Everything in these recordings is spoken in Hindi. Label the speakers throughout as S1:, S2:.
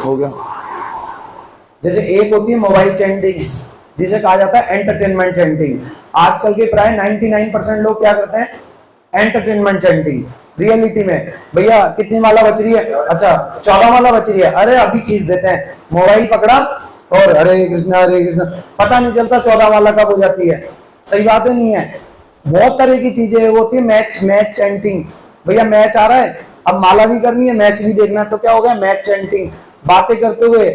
S1: हो गया। जैसे एक होती है मोबाइल चैंटिंग, जिसे कहा जाता है एंटरटेनमेंट चैंटिंग। आजकल के प्राय 99% लोग क्या करते हैं, एंटरटेनमेंट चैंटिंग। रियलिटी में भैया कितनी माला बच रही है, अच्छा 14 माला बच रही है, अरे अभी खींच देते हैं, मोबाइल पकड़ा और हरे कृष्णा, पता नहीं चलता 14 माला कब हो जाती है। सही बात है, नहीं है? बहुत तरह की चीजें होती है। मैच चैंटिंग, भैया मैच आ रहा है, अब माला भी करनी है, मैच भी देखना है, तो क्या हो गया, मैच चैंटिंग। बातें करते हुए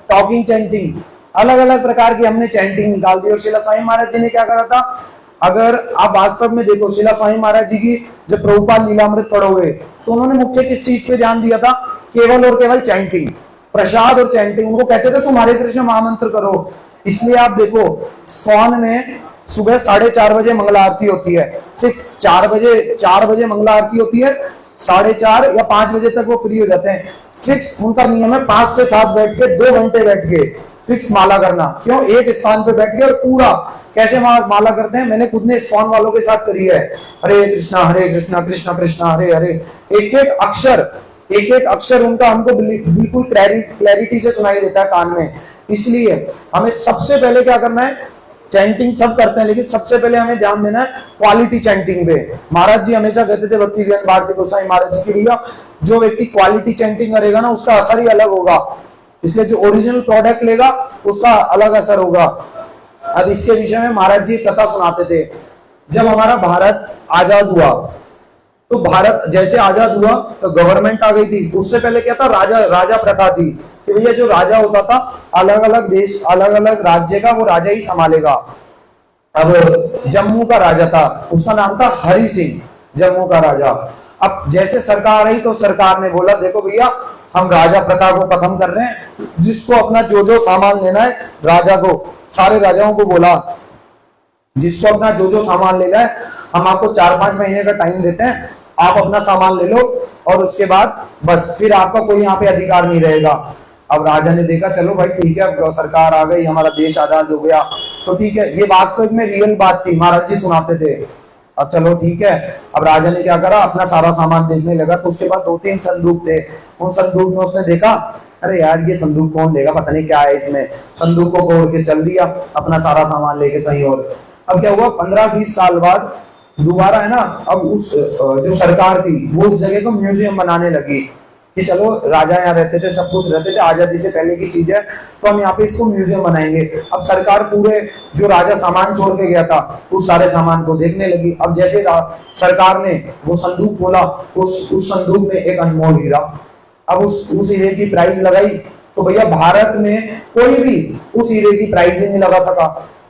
S1: टॉकिंग चैंटिंग, अलग अलग प्रकार की हमने चैंटिंग निकाल दी। और शिला साईं महाराज जी ने क्या करा था, अगर आप वास्तव में देखो शिला साईं महाराज जी की जब प्रभुपाद लीलामृत पढ़ोगे तो उन्होंने मुख्य किस चीज पे ध्यान दिया था, केवल और केवल चैंटिंग, प्रसाद और चैंटिंग। उनको कहते थे तुम हरे कृष्ण महामंत्र करो। इसलिए आप देखो इस्कॉन में सुबह 4:30 बजे मंगला आरती होती है, फिक्स 4 बजे मंगला आरती होती है, 4:30 या 5 बजे तक वो फ्री हो जाते हैं। फिक्स उनका नियम है 5 से 7 बैठ के 2 घंटे बैठ के फिक्स माला करना। क्यों, एक स्थान पे बैठ के और पूरा कैसे माला करते हैं, मैंने खुद ने इस्कॉन वालों के साथ करी है। हरे कृष्णा कृष्ण कृष्ण हरे हरे, एक एक अक्षर उनका हमको बिल्कुल क्लैरिटी से सुनाई देता है कान में। इसलिए हमें सबसे पहले क्या करना है, चैंटिंग सब करते हैं लेकिन सबसे पहले हमें ध्यान देना है क्वालिटी चैंटिंग पे। महाराज जी हमेशा कहते थे भक्ति विनोद भारती गोसाई महाराज जी की, भैया जो व्यक्ति क्वालिटी चैंटिंग करेगा ना उसका असर ही अलग होगा, इसलिए जो ओरिजिनल प्रोडक्ट लेगा उसका अलग असर होगा। अब इसके विषय में महाराज जी कथा सुनाते थे। जब हमारा भारत आजाद हुआ तो भारत जैसे आजाद हुआ तो गवर्नमेंट आ गई थी। उससे पहले क्या था, राजा प्रथा थी कि भैया जो राजा होता था अलग अलग देश अलग अलग राज्य का वो राजा ही संभालेगा। अब जम्मू का राजा था, उसका नाम था हरि सिंह, जम्मू का राजा। अब जैसे सरकार आई तो सरकार ने बोला देखो भैया हम राजा प्रथा को खत्म कर रहे हैं, जिसको अपना जो सामान लेना है, राजा को सारे राजाओं को बोला जिसको अपना जो सामान लेना है हम आपको 4-5 महीने का टाइम देते हैं, आप अपना सामान ले लो और उसके बाद बस फिर आपका कोई यहाँ पे अधिकार नहीं रहेगा। अब राजा ने देखा चलो भाई ठीक है, अब सरकार आ गई, हमारा देश आजाद हो गया तो ठीक है, ये वास्तविक में रियल बात थी, महाराज जी सुनाते थे। अब चलो ठीक है, अब राजा ने क्या करा, अपना सारा सामान देखने लगा। तो उसके बाद 2-3 संदूक थे, उन संदूक में उसने देखा अरे यार ये संदूक कौन लेगा, पता नहीं क्या है इसमें, संदूक को तोड़ के चल दिया अपना सारा सामान लेके कहीं और। अब क्या हुआ, 15-20 साल बाद दोबारा है ना, अब उस जो सरकार थी वो उस जगह को म्यूजियम बनाने लगी कि चलो राजा यहाँ रहते थे, सब कुछ रहते थे, आजादी से पहले की चीज है तो हम यहाँ पे इसको म्यूजियम बनाएंगे। अब सरकार पूरे जो राजा सामान छोड़ के गया था उस सारे सामान को देखने लगी। अब जैसे सरकार ने वो संदूक खोला, उस संदूक में एक अनमोल हीरा। अब उस हीरे की प्राइस लगाई तो भैया भारत में कोई भी उस हीरे की प्राइस ही नहीं लगा सका।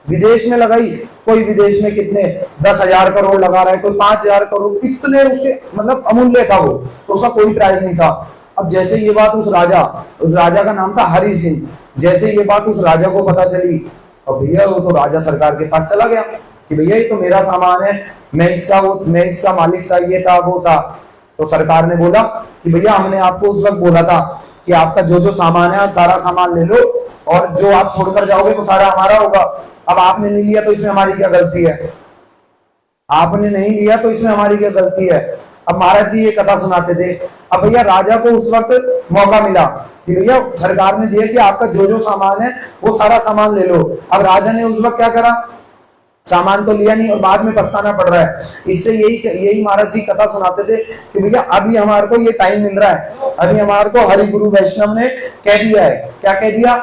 S1: विदेश में लगाई, कोई विदेश में कितने 10,000 करोड़ लगा रहा है, कोई 5,000 करोड़, कितने उसके मतलब अमूल्य था वो, तो उसका कोई प्राइस नहीं था। अब जैसे ये बात उस राजा का नाम था हरि सिंह, जैसे ये बात उस राजा को पता चली और भैया वो तो राजा सरकार के पास चला गया कि भैया ये तो मेरा सामान है, मैं इसका मालिक था, ये था वो था। तो सरकार ने बोला कि भैया हमने आपको उस वक्त बोला था कि आपका जो सामान है आप सारा सामान ले लो और जो आप छोड़कर जाओगे वो सारा हमारा होगा। अब आपने नहीं लिया तो इसमें हमारी क्या गलती है, आपने नहीं लिया तो इसमें हमारी क्या गलती है। अब महाराज जी ये कथा सुनाते थे। अब भैया राजा को उस वक्त मौका मिला कि भैया सरकार ने दिया कि आपका जो सामान है वो सारा सामान ले लो। अब राजा ने उस वक्त क्या करा, सामान तो लिया नहीं और बाद में पछताना पड़ रहा है। इससे यही महाराज जी कथा सुनाते थे कि भैया अभी हमारे को ये टाइम मिल रहा है, अभी हमारे को हरि गुरु वैष्णव ने कह दिया है, क्या कह दिया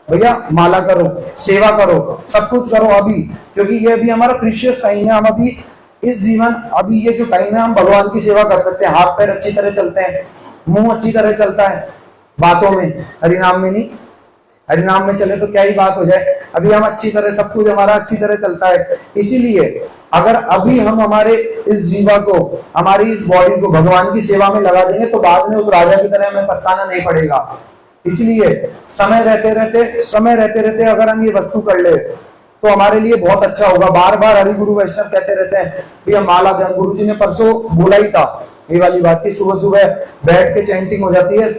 S1: भैया, माला करो, सेवा करो, सब कुछ करो अभी, क्योंकि ये अभी हमारा प्रीशियस टाइम है। हम अभी इस जीवन, अभी ये जो टाइम है हम भगवान की सेवा कर सकते हैं। हाथ पैर अच्छी तरह चलते हैं, मुंह अच्छी तरह चलता है, बातों में, हरिनाम में नहीं। हरिनाम में चले तो क्या ही बात हो जाए, अभी हम अच्छी तरह, सब कुछ हमारा अच्छी तरह चलता है। इसीलिए अगर अभी हम हमारे इस जीवा को, हमारी इस बॉडी को भगवान की सेवा में लगा देंगे तो बाद में उस राजा की तरह हमें पछताना नहीं पड़ेगा। इसलिए समय रहते रहते अगर हम ये वस्तु कर ले तो हमारे लिए बहुत अच्छा होगा। बार बार हरि गुरु वैष्णव कहते रहते हैं भैया माला दें। गुरु जी ने परसों बोला ही था ये वाली बात की, सुबह सुबह बैठ के चैंटिंग हो जाती है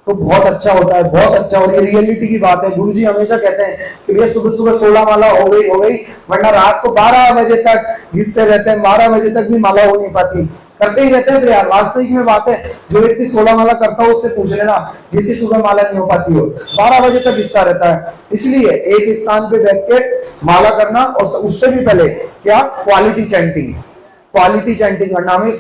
S1: तो बहुत अच्छा होता है, बहुत अच्छा। और ये रियलिटी की बात है। गुरु जी हमेशा कहते हैं कि भैया सुबह सुबह 16 माला हो गई, वरना रात को 12 बजे तक घिसते रहते हैं, 12 बजे तक भी माला हो नहीं पाती। करते ही रहते हैं प्रयास। वास्तविक में बात है, जो व्यक्ति 16 माला करता हो उससे पूछ लेना, जिसकी सुबह माला नहीं हो पाती हो, 12 बजे तक हिस्सा रहता है। इसलिए एक स्थान पे बैठ के माला करना, और उससे भी पहले क्या, क्वालिटी चैंटिंग, क्वालिटी चैंटिंग करना। हमें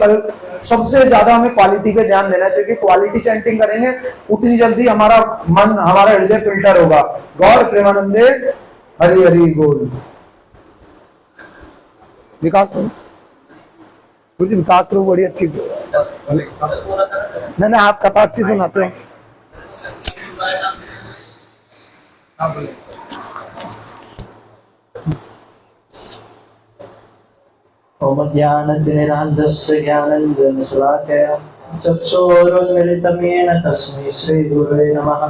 S1: सबसे ज्यादा हमें क्वालिटी पे ध्यान देना है, क्योंकि क्वालिटी चैंटिंग करेंगे उतनी जल्दी हमारा मन, हमारा हृदय फिल्टर होगा। गौर प्रेमानंदे हरि हरि बोल। विकास कुछ विकास करो, बड़ी अच्छी। नहीं आप कथा अच्छी सुनाते हैं।
S2: ओम ज्ञानतिमिरान्धस्य ज्ञानञ्जनशलाकया चक्षुरुन्मीलितं येन तस्मै श्रीगुरुवे नमः।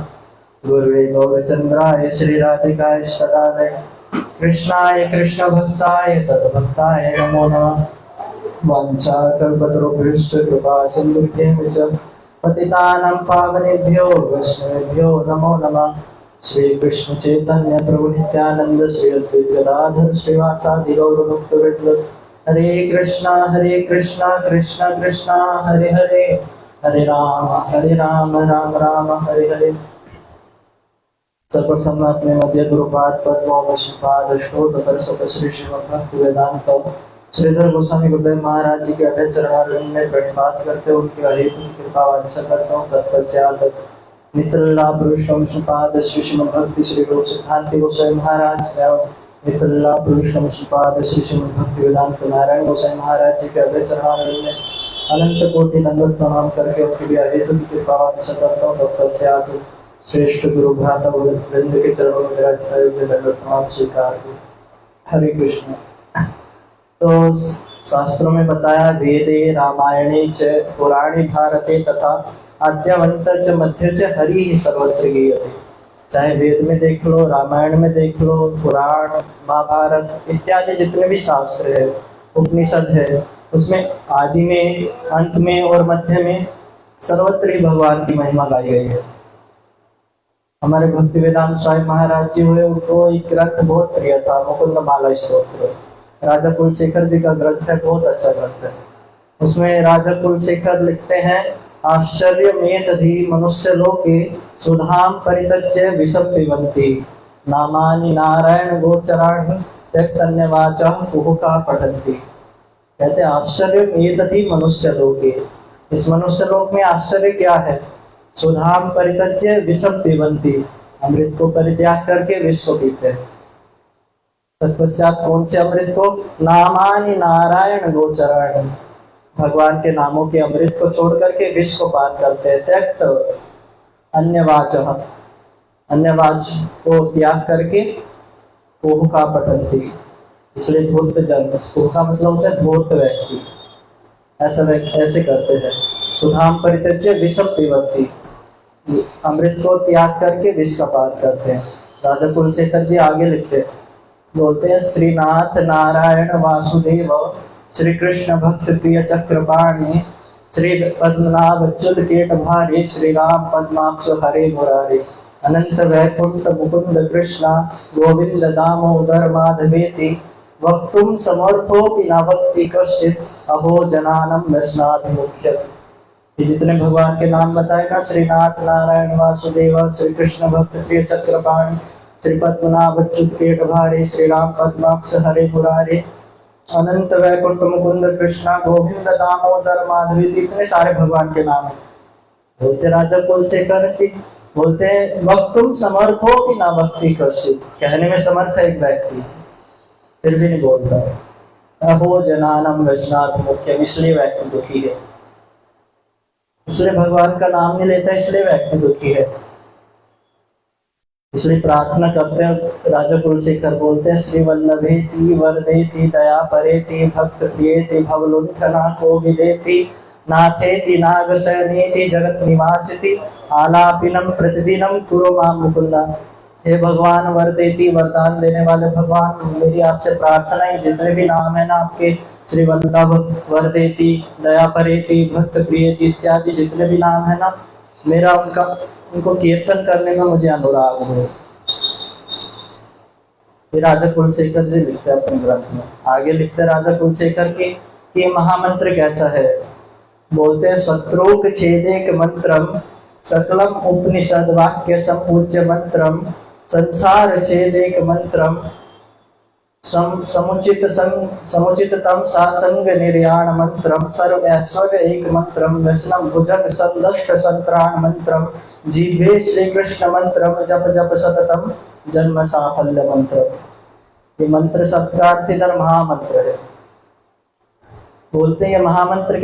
S2: गुरुवे गौरचन्द्राय श्रीराधिकाय सदालय कृष्णाय कृष्णभक्ताय तद्भक्ताय नमो नमः। वाञ्छाकल्पतरुभ्यश्च कृपा सिन्धुभ्यः च पतितानां पावनेभ्यो वैष्णवेभ्यो नमो नमः। श्री कृष्ण चैतन्य प्रभु नित्यानंद श्री अद्वैत गदाधर श्रीवासादि गौर भक्तवृंद। हरे कृष्णा कृष्णा कृष्णा हरे हरे, हरे राम राम राम हरे हरे। सर्वप्रथम मैं अपने मध्य गुरुपाद पद्मों विष्णुपाद अष्टोत्तर श्री श्रीमद् भक्ति वेदांत श्रीधर गोस्वामी गुरुदेव महाराज जी के अभय चरणारविंद में प्रणिपात करते उनके अहेतु की कृपा वांछा करता हूँ। तत्पश्चात मित्र लाभ विष्णुपाद श्री श्रीमद् भक्ति श्री रूप सिद्धांति गोस्वामी महाराज एवं मित्र लाभ विष्णुपाद श्री श्रीमद् भक्ति वेदांत नारायण गोस्वामी महाराज जी के अभय चरणारविंद में अनंत कोटि दंडवत प्रणाम करके उनके भी अहेतु की कृपा वांछा करता हूँ। तत्पश्चात श्रेष्ठ गुरु भ्राता वृंद के चरणों में मेरा दंडवत प्रणाम स्वीकार करूं। हरे कृष्ण। तो शास्त्रों में बताया, वेदे रामायणे च पुराणे भारते तथा आद्यवंत च मध्य च हरि ही सर्वत्र गीयते। चाहे वेद में देख लो, रामायण में देख लो, पुराण महाभारत इत्यादि जितने भी शास्त्र है, उपनिषद है, उसमें आदि में, अंत में और मध्य में सर्वत्र ही भगवान की महिमा गाई गई है। हमारे भक्ति वेदांत स्वामी महाराज जी हुए, उनको एक ग्रंथ बहुत प्रिय था, मुकुंद माला स्तोत्र। राजा कुलशेखर जी का ग्रंथ है, बहुत अच्छा ग्रंथ है। उसमें राजा कुलशेखर लिखते हैं, आश्चर्य में तधी मनुष्य लोके सुधाम परित्यज्य विषम पिबन्ति नामानि नारायण गोचराणि त्यक्तन्यवाचः कुहुका पठन्ति। कहते आश्चर्य में तधी मनुष्य लोके, इस मनुष्य लोक में आश्चर्य क्या है? सुधाम परित्यज्य विषम पिबन्ति, अमृत को परित्याग करके विष को पीते हैं। तत्पश्चात कौन से अमृत को? नामानि नारायण गोचराणि, भगवान के नामों के अमृत को छोड़ करके विष को पान करते हैं। त्यक्त अन्यवाचः, अन्यवाच को त्याग करके कुहुका पठन्ति, इसलिए धूर्त जन, कुहुका मतलब होता है धूर्त व्यक्ति, ऐसे करते हैं। सुधाम परित्यज्य विषम पिबन्ति, अमृत को त्याग करके विष का पान करते हैं। राजा कुलशेखर जी आगे लिखते हैं, बोलते हैं, श्रीनाथ नारायण वासुदेव श्री कृष्ण भक्त प्रिय चक्रपाणि श्री पद्मनाभ अच्युत केट भारे श्री राम पद्माक्ष हरे मुरारे अनंत वैकुंठ मुकुंद कृष्णा गोविंद दामोदर माधवेति वक्तुम समर्थोपि न वक्ति कश्चित् अहो जनानम व्यसनाभिमुख्य। ये जितने भगवान के नाम बताए ना, श्रीनाथ नारायण वासुदेव श्री कृष्ण भक्त प्रिय चक्रपाणि श्री पद्मनाभ अच्युत केट भारे श्री राम पद्माक्ष हरे मुरारे अनंत वैकुंठ मुकुंद कृष्णा गोविंद दामोदर माधवी, इतने सारे भगवान के नाम है। बोलते राजा कुलशेखर जी, बोलते हैं वक्तुम समर्थो कि ना वक्ति कश्चित्, कहने में समर्थ है एक व्यक्ति फिर भी नहीं बोलता है। अहो जनानम व्यसनाभिमुख्यम, इसलिए व्यक्ति दुखी है, इसलिए भगवान का नाम नहीं लेता, इसलिए व्यक्ति दुखी है। इसलिए प्रार्थना करते हैं। राजा कुलशेखर बोलते हैं, श्री वल्लभेति वरदेति दया परेति भक्त प्रियेति भवलुंठना को विदेति नाथेति नागशयनेति जगत निवासिति आलापिनम प्रतिदिनम कुरु मां मुकुंदा। हे भगवान वरदेति, वरदान देने वाले भगवान, मेरी आपसे प्रार्थना है, जितने भी नाम है ना आपके, श्री वल्लभ, वरदेति, दया परेति, भक्त प्रियेति इत्यादि जितने भी नाम है ना, मेरा उनको कीर्तन करने में मुझे अनुराग हो। ये राजा कुलशेखर जी लिखते हैं अपने ग्रंथ में। आगे लिखते राजा कुलशेखर की कि महामंत्र कैसा है, बोलते हैं शत्रुक छेदेक मंत्रम सकलम उपनिषद वाक्य संपूज्य मंत्रम संसार छेदेक मंत्रम समुचिततम सासंग निर्याण मंत्रम सर्व ऐश्वर्य एक मंत्रम व्यसनम भुजग संदष्ट संत्राण मंत्रम जीवे श्री कृष्ण मंत्रम जप जप सततम जन्म साफल्य मंत्र। ये मंत्र सबका अर्थ इधर महामंत्र है। बोलते हैं महामंत्र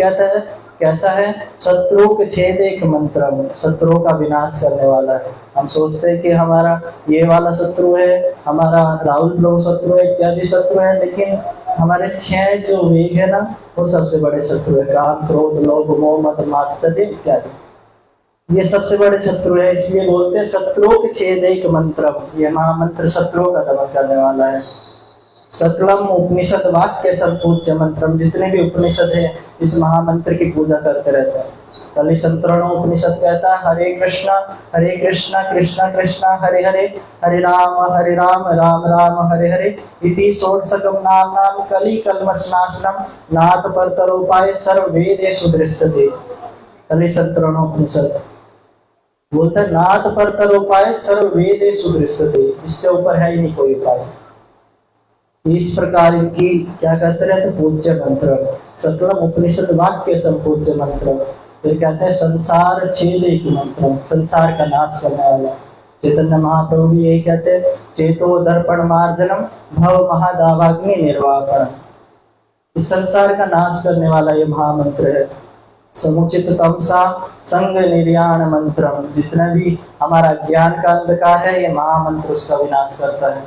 S2: कैसा है? शत्रु के छेद एक मंत्र, शत्रुओं का विनाश करने वाला है। हम सोचते हैं कि हमारा ये वाला शत्रु है, हमारा राहुल प्रभु शत्रु है, इत्यादि शत्रु है, लेकिन हमारे 6 जो वेग है ना, वो सबसे बड़े शत्रु है। काम, क्रोध, लोभ, मोह, मद, मात्सर्य इत्यादि, ये सबसे बड़े शत्रु है। इसलिए बोलते हैं शत्रुओं के छेद एक मंत्र। ये महामंत्र शत्रुओं का दमन करने वाला है। सकलम उपनिषद वाक्य संपूज्य मंत्रम, जितने भी उपनिषद है इस महामंत्र की पूजा करते रहते हैं। कलिशंतरण उपनिषद कहता है हरे कृष्णा कृष्णा कृष्णा हरे हरे, हरे राम राम राम हरे हरे, इति षोडशकम नाम नाम कलि कल्मषनाशनम नाथ परतरोपाय सर्व वेदेषु दृश्यते। कलिशंतरण उपनिषद बोलता है नाथ परतरोपाय सर्व वेदेषु दृश्यते, इससे ऊपर है ही नहीं कोई उपाय। इस प्रकार इनकी क्या करते रहते? पूज्य मंत्र। सकलम उपनिषद वाक्य संपूज्य मंत्र। फिर कहते हैं संसार छेद एक मंत्र, संसार का नाश करने वाला। चैतन्य महाप्रभु भी यही कहते हैं चेतो दर्पण मार्जनम भव महादावाग्नि निर्वापण। इस संसार का नाश करने वाला ये महामंत्र है। समुचित तमसा संग निर्याण मंत्रम, जितना भी हमारा ज्ञान का अंधकार है ये महामंत्र उसका विनाश करता है।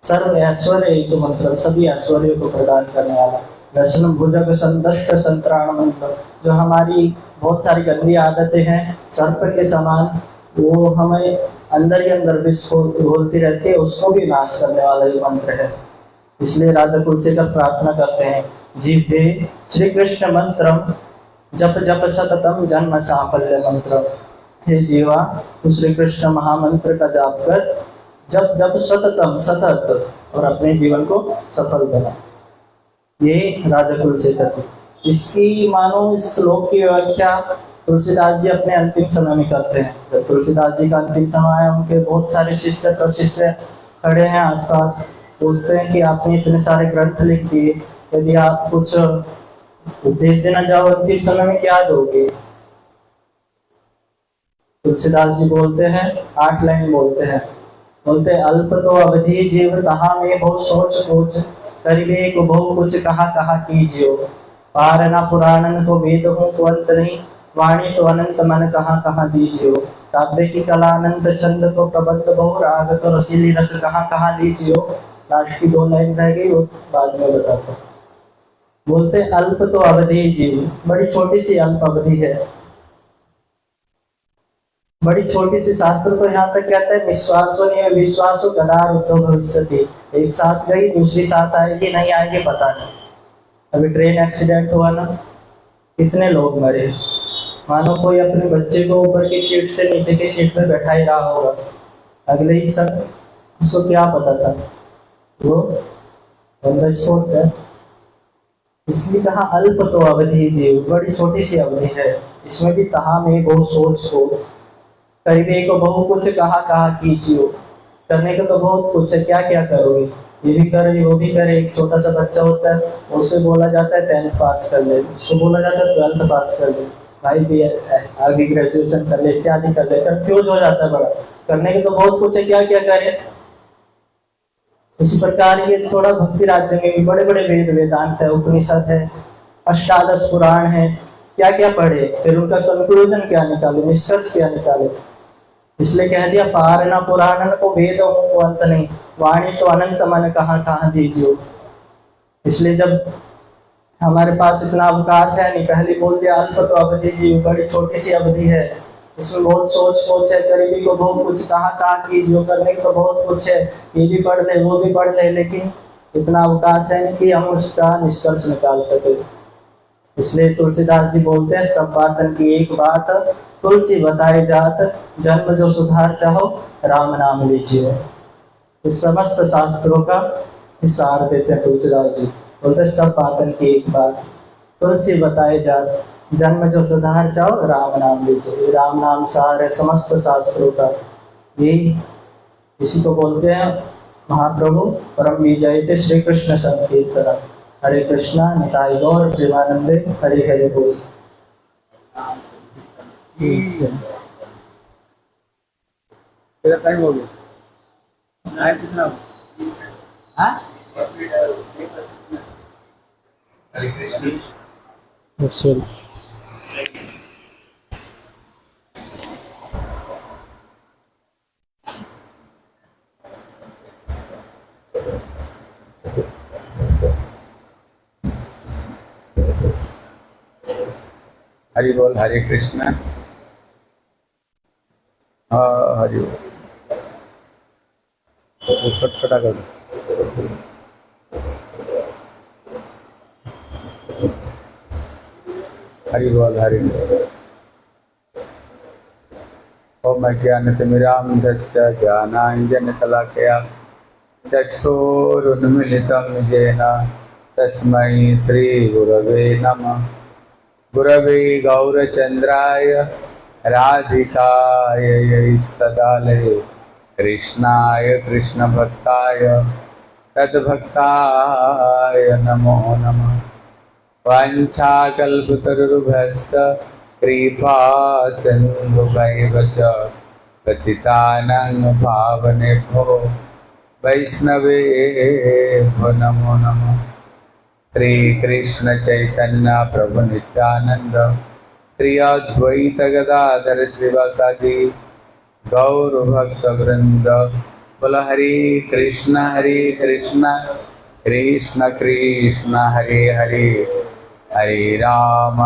S2: सर्व ऐश्वर्य एक मंत्र, सभी ऐश्वर्य को प्रदान करने वाला। वैष्णव भुजग संदष्ट संत्राण मंत्र, जो हमारी बहुत सारी गंदी आदतें हैं सर्प के समान, वो हमें अंदर ही अंदर विस्फोट बोलती रहती है, उसको भी नाश करने वाला ये मंत्र है। इसलिए राजा तुलसीधर प्रार्थना करते हैं जीवे श्री कृष्ण मंत्रम जप जप सततम जन्म साफल्य मंत्र। हे जीवा, तू श्री कृष्ण महामंत्र का जाप कर, जब जब सततम सतत, और अपने जीवन को सफल बना। ये राजा तुलसीधर। इसकी मानो इस श्लोक की व्याख्या तुलसीदास जी अपने अंतिम समय में करते हैं। जब तुलसीदास जी का अंतिम समय है, उनके बहुत सारे शिष्य प्रशिष्य खड़े हैं आसपास, पूछते हैं कि आपने इतने सारे ग्रंथ लिख दिए, यदि आप कुछ उपदेश देना चाहो अंतिम समय में क्या दोगे? तुलसीदास जी बोलते हैं, 8 लाइन बोलते अल्प तो अवधि जीव तहा में बहुत सोच सोच, करिबे को बहु कुछ कहा कीजियो, पार न पुराणन को वेद हूँ तो अंत नहीं, वाणी तो अनंत मन कहा दीजियो, काव्य की कला अनंत छंद को प्रबंध बहु, राग तो रसीली रस कहा लीजियो। लास्ट की 2 लाइन रह गई, वो बाद में बताता। बोलते अल्प तो अवधि जीव, बड़ी छोटी सी अल्प अवधि है, बड़ी छोटी सी। शास्त्र तो यहाँ तक कहता है विश्वासो कदार उद्धव भविष्यति, एक सांस गई दूसरी सांस आएगी नहीं आएगी पता नहीं। अभी ट्रेन एक्सीडेंट हुआ ना, कितने लोग मरे। मानो कोई अपने बच्चे को ऊपर की सीट से नीचे की सीट में बैठा ही रहा होगा, अगले ही सब उसको क्या पता था, वो ऑन द स्पॉट है। इसलिए कहा अल्प तो अवधि जीव, बड़ी छोटी सी अवधि है। इसमें भी तहा में गो सोच करीबे को बहु कुछ कहा कीजियो, करने का तो बहुत कुछ है, क्या क्या करोगे, ये भी करे वो भी करे। एक छोटा सा बच्चा होता है, उससे बोला जाता है 10th पास कर ले, उसको बोला जाता है 12th पास कर ले, भाई भी आगे ग्रेजुएशन कर ले, इत्यादि कर ले, कंफ्यूज हो जाता है बड़ा। करने के तो बहुत कुछ है, क्या क्या करे। इसी प्रकार ये थोड़ा भक्ति राज्य में भी बड़े बड़े वेदांत है, उपनिषद है, अष्टादश पुराण है, क्या क्या पढ़े, फिर उनका कंक्लूजन क्या निकाले, निष्कर्ष क्या निकाले। इसलिए कह दिया पार न पुराणन को वेद हूँ को अंत नहीं, वाणी तो अनंत मन कहाँ दीजियो। इसलिए जब हमारे पास इतना अवकाश है नहीं, पहले बोल दिया अल्प तो अवधि जीव, बड़ी छोटी सी अवधि है, इसमें बहुत सोच है, गरीबी को बहुत कुछ कहाँ कीजिए, करने को तो बहुत कुछ है, ये भी पढ़ ले वो भी पढ़ ले, लेकिन इतना अवकाश है कि हम उसका निष्कर्ष निकाल सके। इसलिए तुलसीदास जी बोलते हैं सब बातन की एक बात, तुलसी बताए जात, जन्म जो सुधार चाहो राम नाम लीजिए। इस समस्त शास्त्रों का सार देते हैं तुलसीदास जी। बोलते सब बातन की एक बात, तुलसी बताए जात, जन्म जो सुधार चाहो राम नाम लीजिए। ये राम नाम सार है समस्त शास्त्रों का। यही इसी को बोलते हैं महाप्रभु परम विजय श्री कृष्ण संकीर्तन। हरे कृष्णा निताय गौर प्रेमानंदे हरे हरे बोल।
S3: तेरा टाइम हो गया। टाइम कितना हो? हाँ?
S2: Sorry.
S3: हरि बोल, हरे कृष्ण। हाँ हरि बोल। छोटा कर दो। हरि बोल, हरि बोल। ओम अज्ञानतिमिरान्धस्य ज्ञानाञ्जनशलाकया चक्षुरुन्मीलितं येन तस्मै श्रीगुरवे नमः। गुरवे गौरचन्द्राय राधिकाय यैस्तदालये कृष्णाय कृष्णभक्ताय तद्भक्ताय नमो नमः। वाञ्छाकल्पतरुभ्यश्च कृपा सिन्धुभैव च पतितानां पावनेभ्यो वैष्णवेभ्यो नमो नमः। श्री कृष्ण चैतन्य प्रभु नित्यानंद श्री अद्वैत गदाधर श्रीवासादि गौर भक्त वृंद। बोल हरे कृष्ण कृष्ण कृष्ण हरे हरे, हरे राम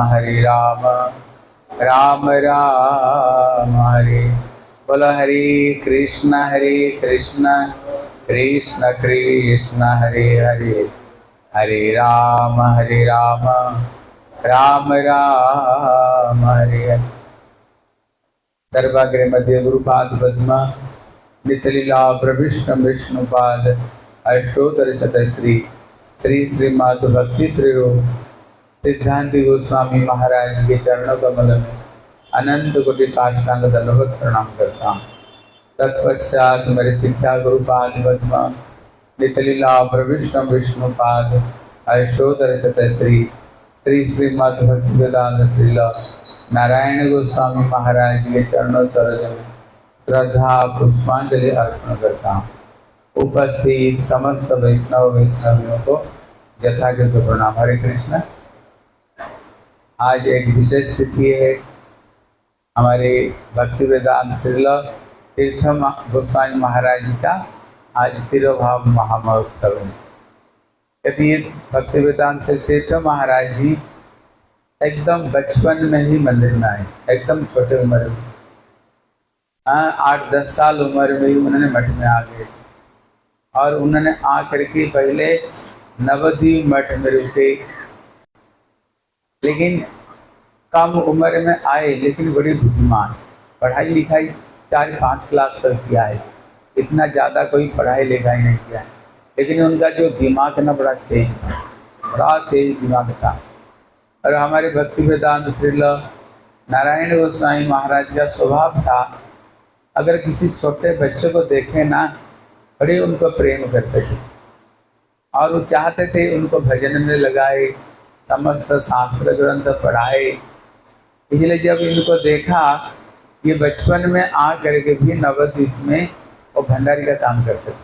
S3: राम राम हरे। बोल हरे कृष्ण कृष्ण कृष्ण हरे हरे, हरे राम राम राम हरे हरे। सर्वाग्रे मध्य गुरुपाद पद्म नितलीला प्रविष्णु विष्णुपाद अष्टोत्तर शतश्री श्री श्रीमद् भक्ति श्री रूप सिद्धांति गोस्वामी महाराज के चरणों कमल में अनंत कोटि साष्टांग दंडवत प्रणाम करता हूँ। तत्पश्चात मेरे शिक्षा गुरुपाद पद्म नितलीला प्रविष्णु विष्णुपाद अष्टोत्तर शतश्री श्री श्रीमद् भक्ति वेदांत श्रील नारायण गोस्वामी महाराज के चरणों सरोज में श्रद्धा पुष्पांजलि अर्पण करता हूँ। उपस्थित समस्त वैष्णव वैष्णवियों को यथाकृत प्रणाम। हरे कृष्ण। आज एक विशेष तिथि है हमारे भक्ति वेदांत श्रील तीर्थ गोस्वामी महाराज जी का आज तिरुभाव महामहोत्सव है। यदि भक्ति वेदांत से तीर्थ महाराज जी एकदम बचपन में ही मंदिर में आए, एकदम छोटे उम्र में, 8-10 साल उम्र में ही उन्होंने मठ में आ गए और उन्होंने आकर के पहले नवद्वीप मठ में रुके। लेकिन कम उम्र में आए, लेकिन बड़ी बुद्धिमान, पढ़ाई लिखाई 4-5 क्लास तक किया है, इतना ज़्यादा कोई पढ़ाई लिखाई नहीं किया है। लेकिन उनका जो दिमाग ना बड़ा तेज दिमाग था। और हमारे भक्ति वेदांत श्रील नारायण गोस्वामी महाराज का स्वभाव था, अगर किसी छोटे बच्चे को देखे ना, बड़े उनको प्रेम करते थे और वो चाहते थे उनको भजन में लगाए, समस्त शास्त्र ग्रंथ पढ़ाए। इसलिए जब इनको देखा, ये बचपन में आ करके भी नवद्वीप में वो भंडारी का काम करते थे।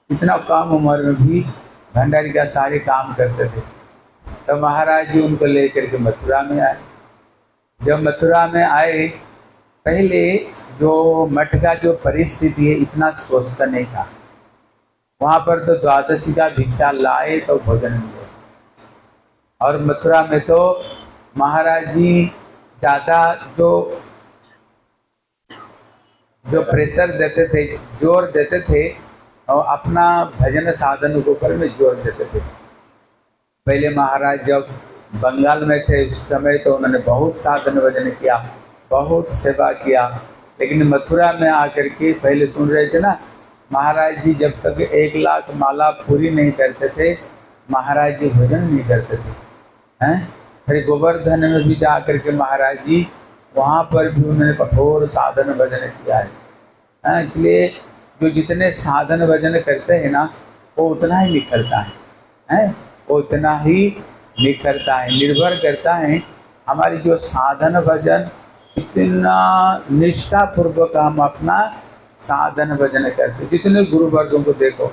S3: इतना कम उम्र में भी भंडारी का सारे काम करते थे। तो महाराज जी उनको लेकर के मथुरा में आए। जब मथुरा में आए, पहले जो मठ का जो परिस्थिति है इतना स्वस्थ नहीं था। वहाँ पर तो द्वादशी का भिक्षा लाए तो भोजन मिले। और मथुरा में तो महाराज जी ज़्यादा जो प्रेशर देते थे, जोर देते थे, और अपना भजन साधन के ऊपर में जोर देते थे। पहले महाराज जब बंगाल में थे उस समय तो उन्होंने बहुत साधन भजन किया, बहुत सेवा किया। लेकिन मथुरा में आकर के पहले सुन रहे थे ना, महाराज जी जब तक 1 लाख माला पूरी नहीं करते थे, महाराज जी भजन नहीं करते थे हैं। फिर गोवर्धन में भी जा करके महाराज जी वहाँ पर भी उन्होंने कठोर साधन भजन किया है। हाँ, इसलिए जो जितने साधन भजन करते हैं ना वो उतना ही निखरता है, वो उतना ही निखरता है। निर्भर करता है हमारी जो साधन भजन कितना निष्ठा पूर्वक हम अपना साधन भजन करते। जितने गुरु वर्गों को देखो,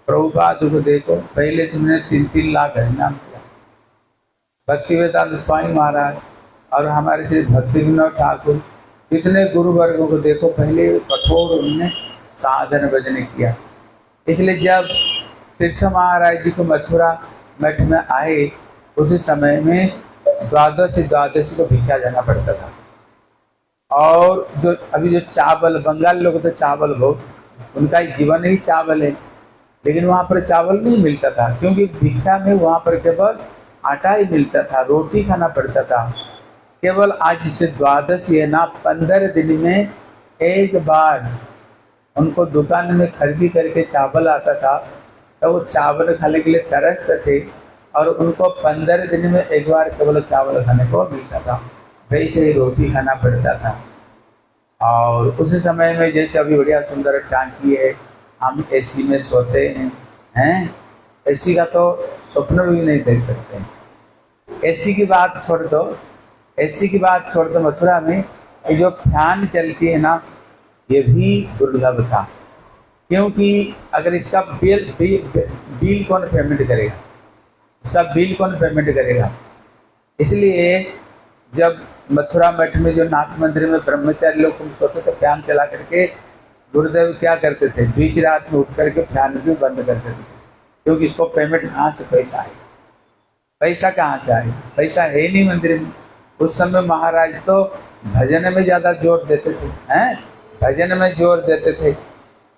S3: प्रभुपाद को देखो, पहले तुमने 3-3 लाख हरिनाम किया। भक्तिवेदांत स्वामी महाराज और हमारे श्री भक्ति विनोद ठाकुर, जितने गुरु वर्गों को देखो, पहले कठोर उन्होंने साधन भजन किया। इसलिए जब तीर्थ महाराज जी को मथुरा मठ में आए उसी समय में द्वादशी को भिक्षा जाना पड़ता था। और जो अभी जो चावल, बंगाल लोग तो चावल बहुत, उनका जीवन ही चावल है, लेकिन वहाँ पर चावल नहीं मिलता था क्योंकि भिक्षा में वहाँ पर केवल आटा ही मिलता था, रोटी खाना पड़ता था। केवल आज से द्वादशी है ना, 15 दिन में एक बार उनको दुकान में खरीदी करके चावल आता था, तो वो चावल खाने के लिए तरसते थे और उनको 15 दिन में एक बार केवल चावल खाने को मिलता था। वैसे ही रोटी खाना पड़ता था। और उस समय में जैसे अभी बढ़िया सुंदर टांकी है, हम एसी में सोते हैं, एसी का तो स्वप्न भी नहीं देख सकते। एसी की बात छोड़ दो, एसी की बात छोड़ दो, मथुरा में ये जो फैन चलती है ना, ये भी दुर्लभ था। क्योंकि अगर इसका बिल कौन पेमेंट करेगा, उसका बिल कौन पेमेंट करेगा। इसलिए जब मथुरा मठ में जो नाथ मंदिर में ब्रह्मचारी लोग सोते थे, फैन चला करके गुरुदेव क्या करते थे, बीच रात में उठ करके फैन भी बंद करते थे, क्योंकि इसको पेमेंट कहाँ से पैसा आए, पैसा कहाँ से आए, पैसा है ही नहीं मंदिर में। उस समय महाराज तो भजन में ज़्यादा जोर देते थे, भजन में जोर देते थे।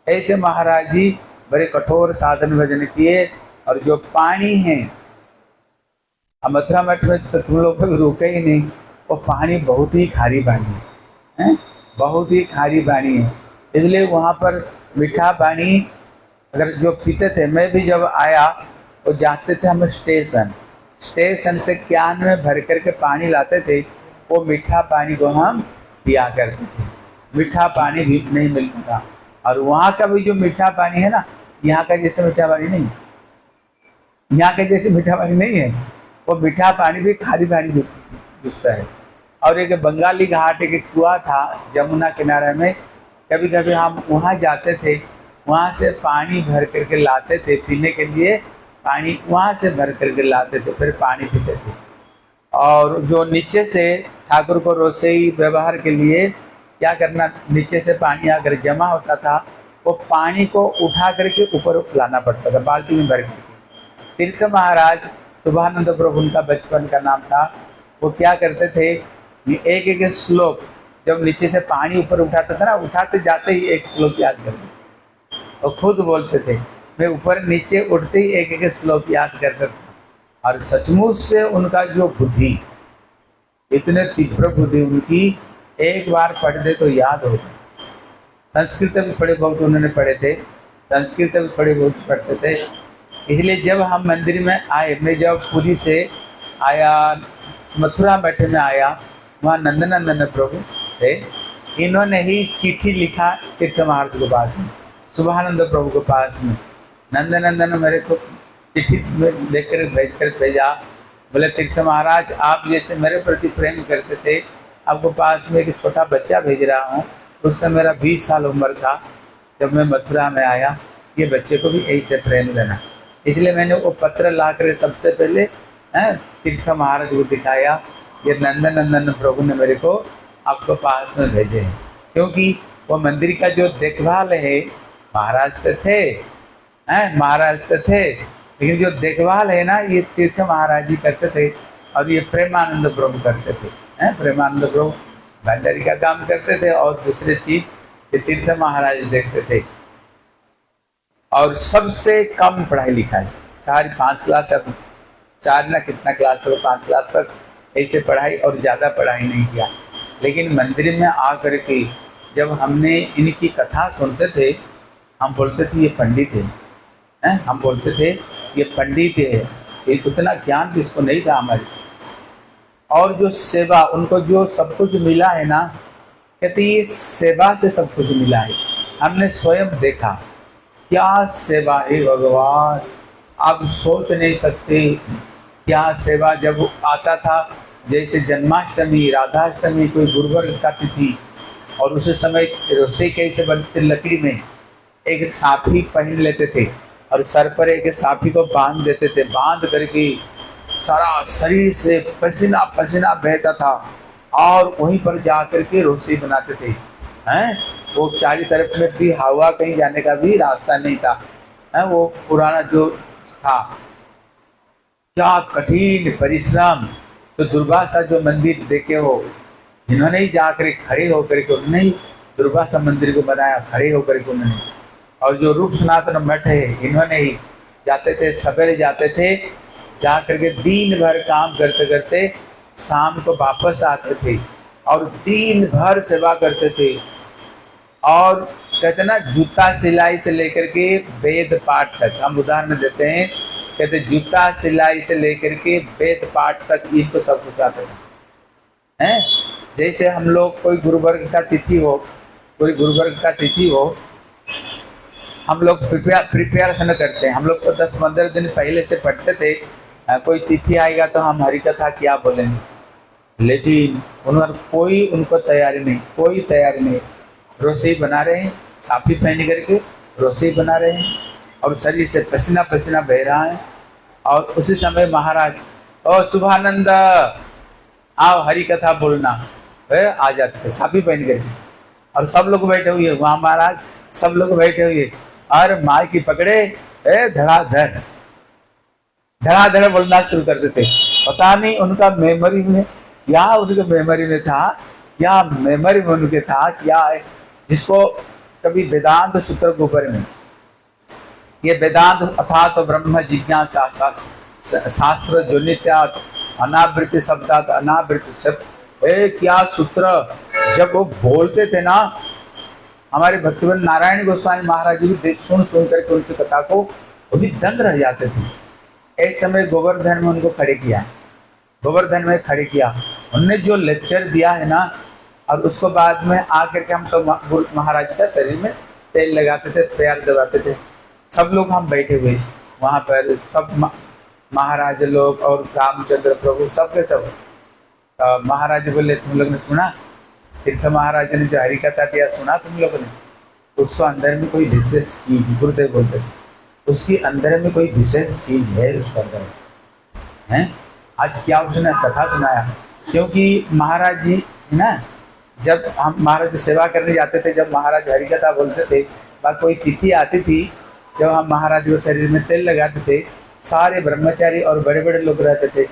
S3: ऐसे महाराज जी बड़े कठोर साधन भजन किए। और जो पानी है, अब मथुरा मठ में तो तुम लोग कभी रुके ही नहीं, वो पानी बहुत ही खारी पानी है, बहुत ही खारी पानी है। इसलिए वहाँ पर मीठा पानी अगर जो पीते थे, मैं भी जब आया वो जाते थे हम स्टेशन से कैन में भर करके पानी लाते थे, वो मीठा पानी को हम पिया करते थे। मीठा पानी भी नहीं मिलता था। और वहाँ का भी जो मीठा पानी है ना, यहाँ का जैसे मीठा पानी नहीं, यहाँ के जैसे मीठा पानी नहीं है, वो मीठा पानी भी खारी पानी दिखता है। और एक बंगाली घाट एक कुआं था जमुना किनारे में, कभी कभी हम वहाँ जाते थे, वहाँ से पानी भर करके लाते थे पीने के लिए, पानी वहाँ से भर करके लाते थे, फिर पानी पीते थे। और जो नीचे से ठाकुर को रोसई व्यवहार के लिए क्या करना, नीचे से पानी आकर जमा होता था, वो पानी को उठा करके ऊपर लाना पड़ता था बाल्टी में भर करके। तीर्थ महाराज शुभानंद प्रभु, उनका बचपन का नाम था, वो क्या करते थे, एक एक श्लोक जब नीचे से पानी ऊपर उठाता था ना, उठाते जाते ही एक श्लोक याद करते, वो खुद बोलते थे मैं ऊपर नीचे उठते ही एक एक श्लोक याद करता था। और सचमुच से उनका जो बुद्धि, इतने तीव्र बुद्धि उनकी, एक बार पढ़ दे तो याद हो। संस्कृत भी थोड़े बहुत उन्होंने पढ़े थे, संस्कृत भी थोड़े बहुत पढ़ते थे। इसलिए जब हम मंदिर में आए, मैं जब पुरी से आया, मथुरा मठ में आया, वहाँ नंदनंदन प्रभु थे, इन्होंने ही चिट्ठी लिखा तीर्थ महाराज के पास में, शुभानंद प्रभु के पास में। नंदनंदन मेरे को चिट्ठी में लेकर भेजा, बोले तीर्थ महाराज आप जैसे मेरे प्रति प्रेम करते थे, आपको पास में एक छोटा बच्चा भेज रहा हूँ। उस समय मेरा 20 साल उम्र था जब मैं मथुरा में आया, ये बच्चे को भी ऐसे प्रेम देना। इसलिए मैंने वो पत्र ला कर सबसे पहले तीर्थ महाराज को दिखाया, ये नंदनंदन प्रभु ने मेरे को आपको पास में भेजे हैं। क्योंकि वो मंदिर का जो देखभाल है महाराज तो थे, महाराज तो थे, लेकिन जो देखभाल है ना, ये तीर्थ महाराज जी करते थे। और ये प्रेमानंद प्रभु करते थे, प्रेमानंद प्रभु भंडारी का काम करते थे, और दूसरी चीज ये तीर्थ महाराज देखते थे। और सबसे कम पढ़ाई लिखाई, 4-5 क्लास, अब 4 ना कितना क्लास तक, 5 क्लास तक ऐसे पढ़ाई, और ज़्यादा पढ़ाई नहीं किया। लेकिन मंदिर में आकर के जब हमने इनकी कथा सुनते थे, हम बोलते थे ये पंडित है, हम बोलते थे ये पंडित है, ये उतना ज्ञान किसको नहीं था हमारे। और जो सेवा, उनको जो सब कुछ मिला है ना, कहते ये सेवा से सब कुछ मिला है। हमने स्वयं देखा क्या सेवा है भगवान, आप सोच नहीं सकते क्या सेवा। जब आता था जैसे जन्माष्टमी, राधाष्टमी, कोई गुरुवार का तिथि, और उस समय रसोई कैसे बनते, लकड़ी में एक साफी पहन लेते थे और सर पर एक साफी को बांध देते थे, बांध करके सारा शरीर से पसीना पसीना बहता था और वहीं पर जा करके रोटी बनाते थे। हैं वो चारों तरफ में भी हवा, कहीं जाने का भी रास्ता नहीं था। हैं वो पुराना जो था, क्या कठिन परिश्रम। तो दुर्वासा जो मंदिर देखे हो, इन्होंने ही जाकर खड़े होकर के उन्होंने ही दुर्वासा मंदिर को बनाया, खड़े होकर के उन्होंने। और जो रूप सनातन मठ है, इन्होंने ही जाते थे, सवेरे जाते थे, जा करके दिन भर काम करते करते शाम को वापस आते थे और दिन भर सेवा करते थे। और कहते ना, जूता सिलाई से लेकर के वेद पाठ तक, हम उदाहरण देते हैं, कहते जूता सिलाई से लेकर के वेद पाठ तक इनको सब कुछ आते हैं। जैसे हम लोग कोई गुरुवर्ग का तिथि हो, कोई गुरुवर्ग का तिथि हो, हम लोग प्रिपेरेशन करते हैं। हम लोग तो 10-15 दिन पहले से पढ़ते थे, कोई तिथि आएगा तो हम हरि कथा क्या बोलेंगे, लेकिन उन्होंने कोई उनको तैयारी नहीं, कोई तैयारी नहीं। रोटी बना रहे हैं, साफी पहन करके रोटी बना रहे हैं और शरीर से पसीना पसीना बह रहा है। और उसी समय महाराज, ओ शुभानंद आओ हरि कथा बोलना, आ जाते थे साफी पहन करके। और सब लोग बैठे हुए वहाँ, महाराज सब लोग बैठे हुए और माई की पकड़े, धड़ाधड़ धड़ाधड़ बोलना शुरू कर देते। पता नहीं उनका मेमोरी में क्या, उनके मेमोरी में था क्या, मेमोरी में उनके था क्या है, जिसको कभी वेदांत सूत्र के ऊपर में, ये वेदांत अर्थात तो ब्रह्म जिज्ञासा शास्त्र जो नित्यात अनावृत्ति शब्दात अनावृत्ति शब्द, क्या सूत्र जब वो बोलते थे ना, हमारे भक्तिवंत नारायण गोस्वामी महाराज जी भी सुन करके उनकी कथा को वो भी दंग रह जाते थे। एक समय गोवर्धन में उनको खड़े किया, गोवर्धन में खड़े किया, उनने जो लेक्चर दिया है ना, और उसको बाद में आकर के हम सब महाराज का शरीर में तेल लगाते थे, प्यार दबाते थे। सब लोग हम बैठे हुए वहाँ पर, सब महाराज लोग और रामचंद्र प्रभु सब के सब। महाराज बोले, तुम लोग ने सुना तीर्थ महाराज ने जो हरि कथा दिया, सुना तुम लोगों ने? उसको अंदर में कोई विशेष चीज, गुरुदेव बोलते थे, उसकी अंदर में कोई विशेष चीज है उसके अंदर है। आज क्या उसने कथा सुनाया, क्योंकि महाराज जी ना, जब हम महाराज सेवा करने जाते थे, जब महाराज हरि कथा बोलते थे, कोई तिथि आती थी, जब हम महाराज को शरीर में तेल लगाते थे, सारे ब्रह्मचारी और बड़े बड़े लोग रहते थे,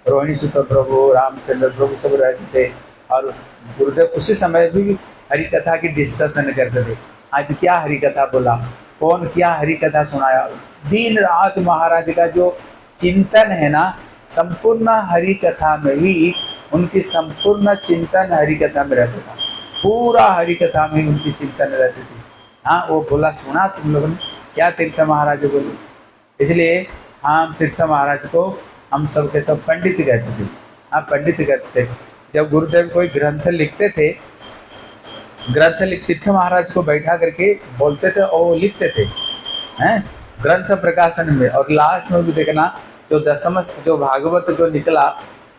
S3: रोहिणी सुत प्रभु, रामचंद्र प्रभु सब रहते थे, और गुरुदेव उसी समय भी हरि कथा की डिस्कशन करते थे। आज क्या हरि कथा बोला, कौन क्या हरि कथा सुनाया, दिन रात महाराज का जो चिंतन है ना, संपूर्ण हरि कथा में ही उनकी संपूर्ण चिंतन हरि कथा में रहता था, पूरा हरि कथा में उनकी चिंतन रहती थी। हाँ, वो बोला सुना तुम लोगों ने क्या तीर्थ महाराज बोले? इसलिए हम तीर्थ महाराज को हम सब के सब पंडित कहते थे। हाँ, पंडित कहते थे। जब गुरुदेव कोई ग्रंथ लिखते थे, ग्रंथ तीर्थ महाराज को बैठा करके बोलते थे और वो लिखते थे हैं ग्रंथ प्रकाशन में। और लास्ट में भी देखना, जो दशम जो भागवत जो निकला,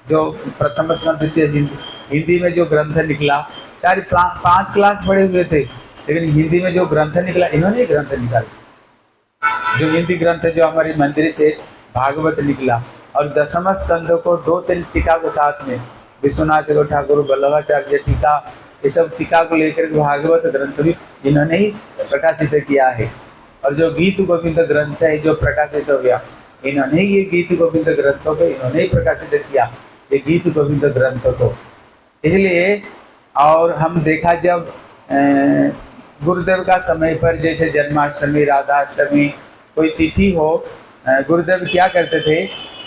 S3: जो प्रथम द्वितीय हिंदी में जो ग्रंथ निकला, 4-5 क्लास पढ़े हुए थे, लेकिन हिंदी में जो ग्रंथ निकला, इन्होंने ग्रंथ निकाला। जो हिंदी ग्रंथ जो हमारी मंदिर से भागवत निकला, और दशम स्कंद को 2-3 टीका के साथ में विश्वनाथ ठाकुर, वल्लभाचार्य टीका, ये सब टीका को लेकर भागवत ग्रंथ भी इन्होंने ही प्रकाशित किया है। और जो गीत गोविंद ग्रंथ है जो प्रकाशित हो गया, इन्होंने ये गीत गोविंद ग्रंथों को इन्होंने ही प्रकाशित किया, ये गीत गोविंद ग्रंथों को। इसलिए और हम देखा जब गुरुदेव का समय पर, जैसे जन्माष्टमी, राधाष्टमी, कोई तिथि हो, गुरुदेव क्या करते थे,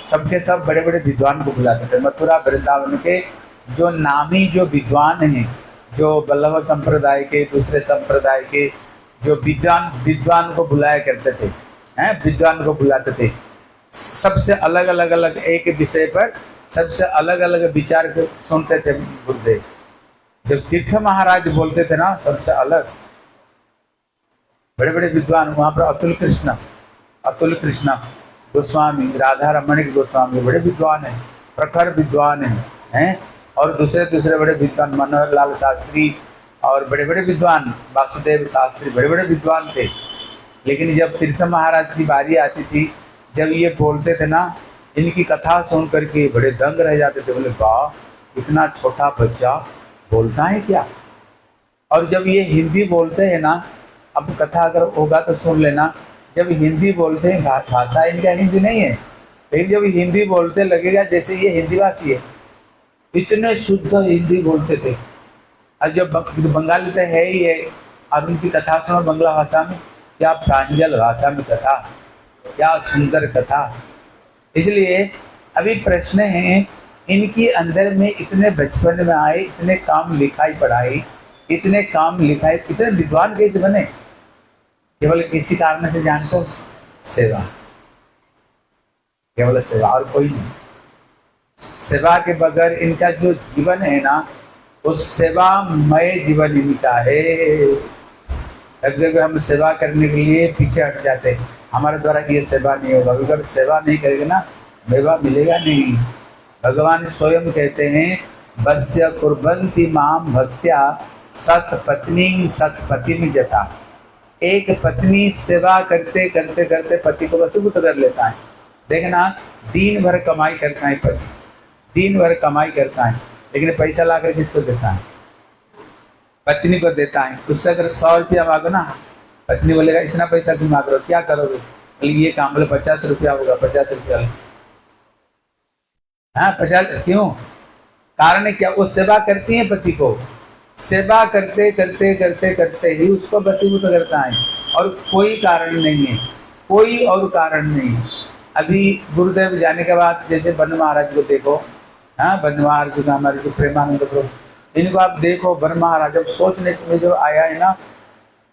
S3: सबके सब बड़े बड़े विद्वान को बुलाते थे। मथुरा वृंदावन के जो नामी जो विद्वान हैं, जो वल्लभ संप्रदाय के, दूसरे संप्रदाय के जो विद्वान को बुलाया करते थे, हैं विद्वान को बुलाते थे। सबसे अलग अलग एक विषय पर सबसे अलग अलग विचार को सुनते थे गुरुदेव। जब तीर्थ महाराज बोलते थे ना, सबसे अलग बड़े बड़े विद्वान, वहां पर अतुल कृष्ण गोस्वामी, राधा रमणिक गोस्वामी बड़े विद्वान हैं, प्रखर विद्वान हैं, और दूसरे दूसरे बड़े विद्वान, मनोहर लाल शास्त्री और बड़े बड़े विद्वान, वासुदेव शास्त्री बड़े बड़े विद्वान थे। लेकिन जब तीर्थ महाराज की बारी आती थी, जब ये बोलते थे ना, इनकी कथा सुन करके बड़े दंग रह जाते थे। बोले वाह, इतना छोटा बच्चा बोलता है क्या। और जब ये हिंदी बोलते हैं ना, अब कथा अगर होगा तो सुन लेना, जब हिंदी बोलते हैं, भाषा इनका हिंदी नहीं है, लेकिन जब हिंदी बोलते लगेगा जैसे ये हिंदी भाषी है। इतने शुद्ध हिंदी बोलते थे। और जब बंगाली तो है ही है, अब इनकी कथा सुनो बंगला भाषा में, क्या प्रांजल भाषा में कथा, क्या सुंदर कथा। इसलिए अभी प्रश्न है, इनके अंदर में इतने बचपन में आए, इतने काम लिखाई पढ़ाई, इतने काम लिखाई, इतने विद्वान कैसे बने। केवल किसी कारण से जानते, सेवा, केवल सेवा और कोई नहीं। सेवा के बगैर इनका जो जीवन है ना, वो सेवामय जीवन इनका है। अगर हम सेवा करने के लिए पीछे हट जाते हैं, हमारे द्वारा ये सेवा नहीं होगा, अगर सेवा नहीं करेंगे ना, मेवा मिलेगा नहीं। भगवान स्वयं कहते हैं, वस्य कुर्वन्ति माम भक्त्या सत पत्नी सतपतिम जता। एक पत्नी सेवा करते करते करते पति को वशीभूत कर लेता है। देखना, दिन भर कमाई करता है पति, दिन भर कमाई करता है, लेकिन पैसा लाकर किसको देता है, पत्नी को देता है। उससे अगर 100 रुपया मांगो ना, पत्नी बोलेगा इतना पैसा क्यों मांग रहे हो, क्या करोगे, बोले ये काम, बोले 50 रुपया होगा, 50 रुपया। हाँ 50 क्यों, कारण है क्या, वो सेवा करती है पति को, सेवा करते करते करते करते ही उसको वशीभूत करता है, और कोई कारण नहीं है, कोई और कारण नहीं। अभी गुरुदेव जाने के बाद जैसे बन महाराज को देखो, हाँ बन महाराज का हमारे जो प्रेमानंद प्रभु, इनको आप देखो। बन महाराज जब सोचने से जो आया है ना,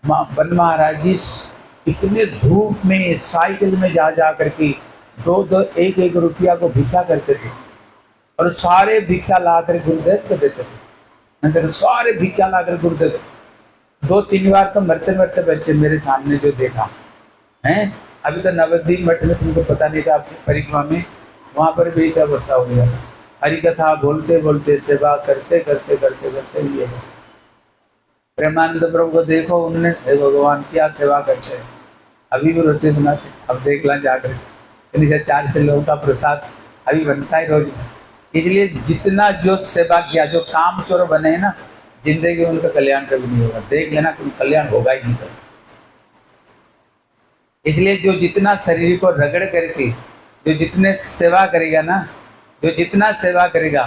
S3: बन महाराज जी इतने धूप में साइकिल में जा जा करके 2-2 1-1 रुपया को भिक्षा करते थे, और सारे भिक्षा ला कर गुरुदेव को देते थे। तो सारे भिक्षा ला कर गुरुदेव, 2-3 बार तो मरते मरते बच्चे मेरे सामने जो देखा है। अभी तो नवद्वीप मठ में तुमको पता नहीं था, आपकी परिक्रमा में वहाँ पर भी ऐसा बसा हो गया। हरि कथा बोलते बोलते सेवा करते करते करते करते ये है। प्रेमानंद प्रभु को देखो, उन्होंने हे भगवान क्या सेवा करते हैं, अभी भी रोसे बनाते। अब देख ला जाकर 4 से लोगों का प्रसाद अभी बनता है रोज। इसलिए जितना जो सेवा किया, जो काम चोर बने हैं ना, जिंदगी में उनका कल्याण कभी नहीं होगा। देख लेना कि कल्याण होगा ही नहीं कभी। इसलिए जो जितना शरीर को रगड़ करके जो जितने सेवा करेगा ना, जो जितना सेवा करेगा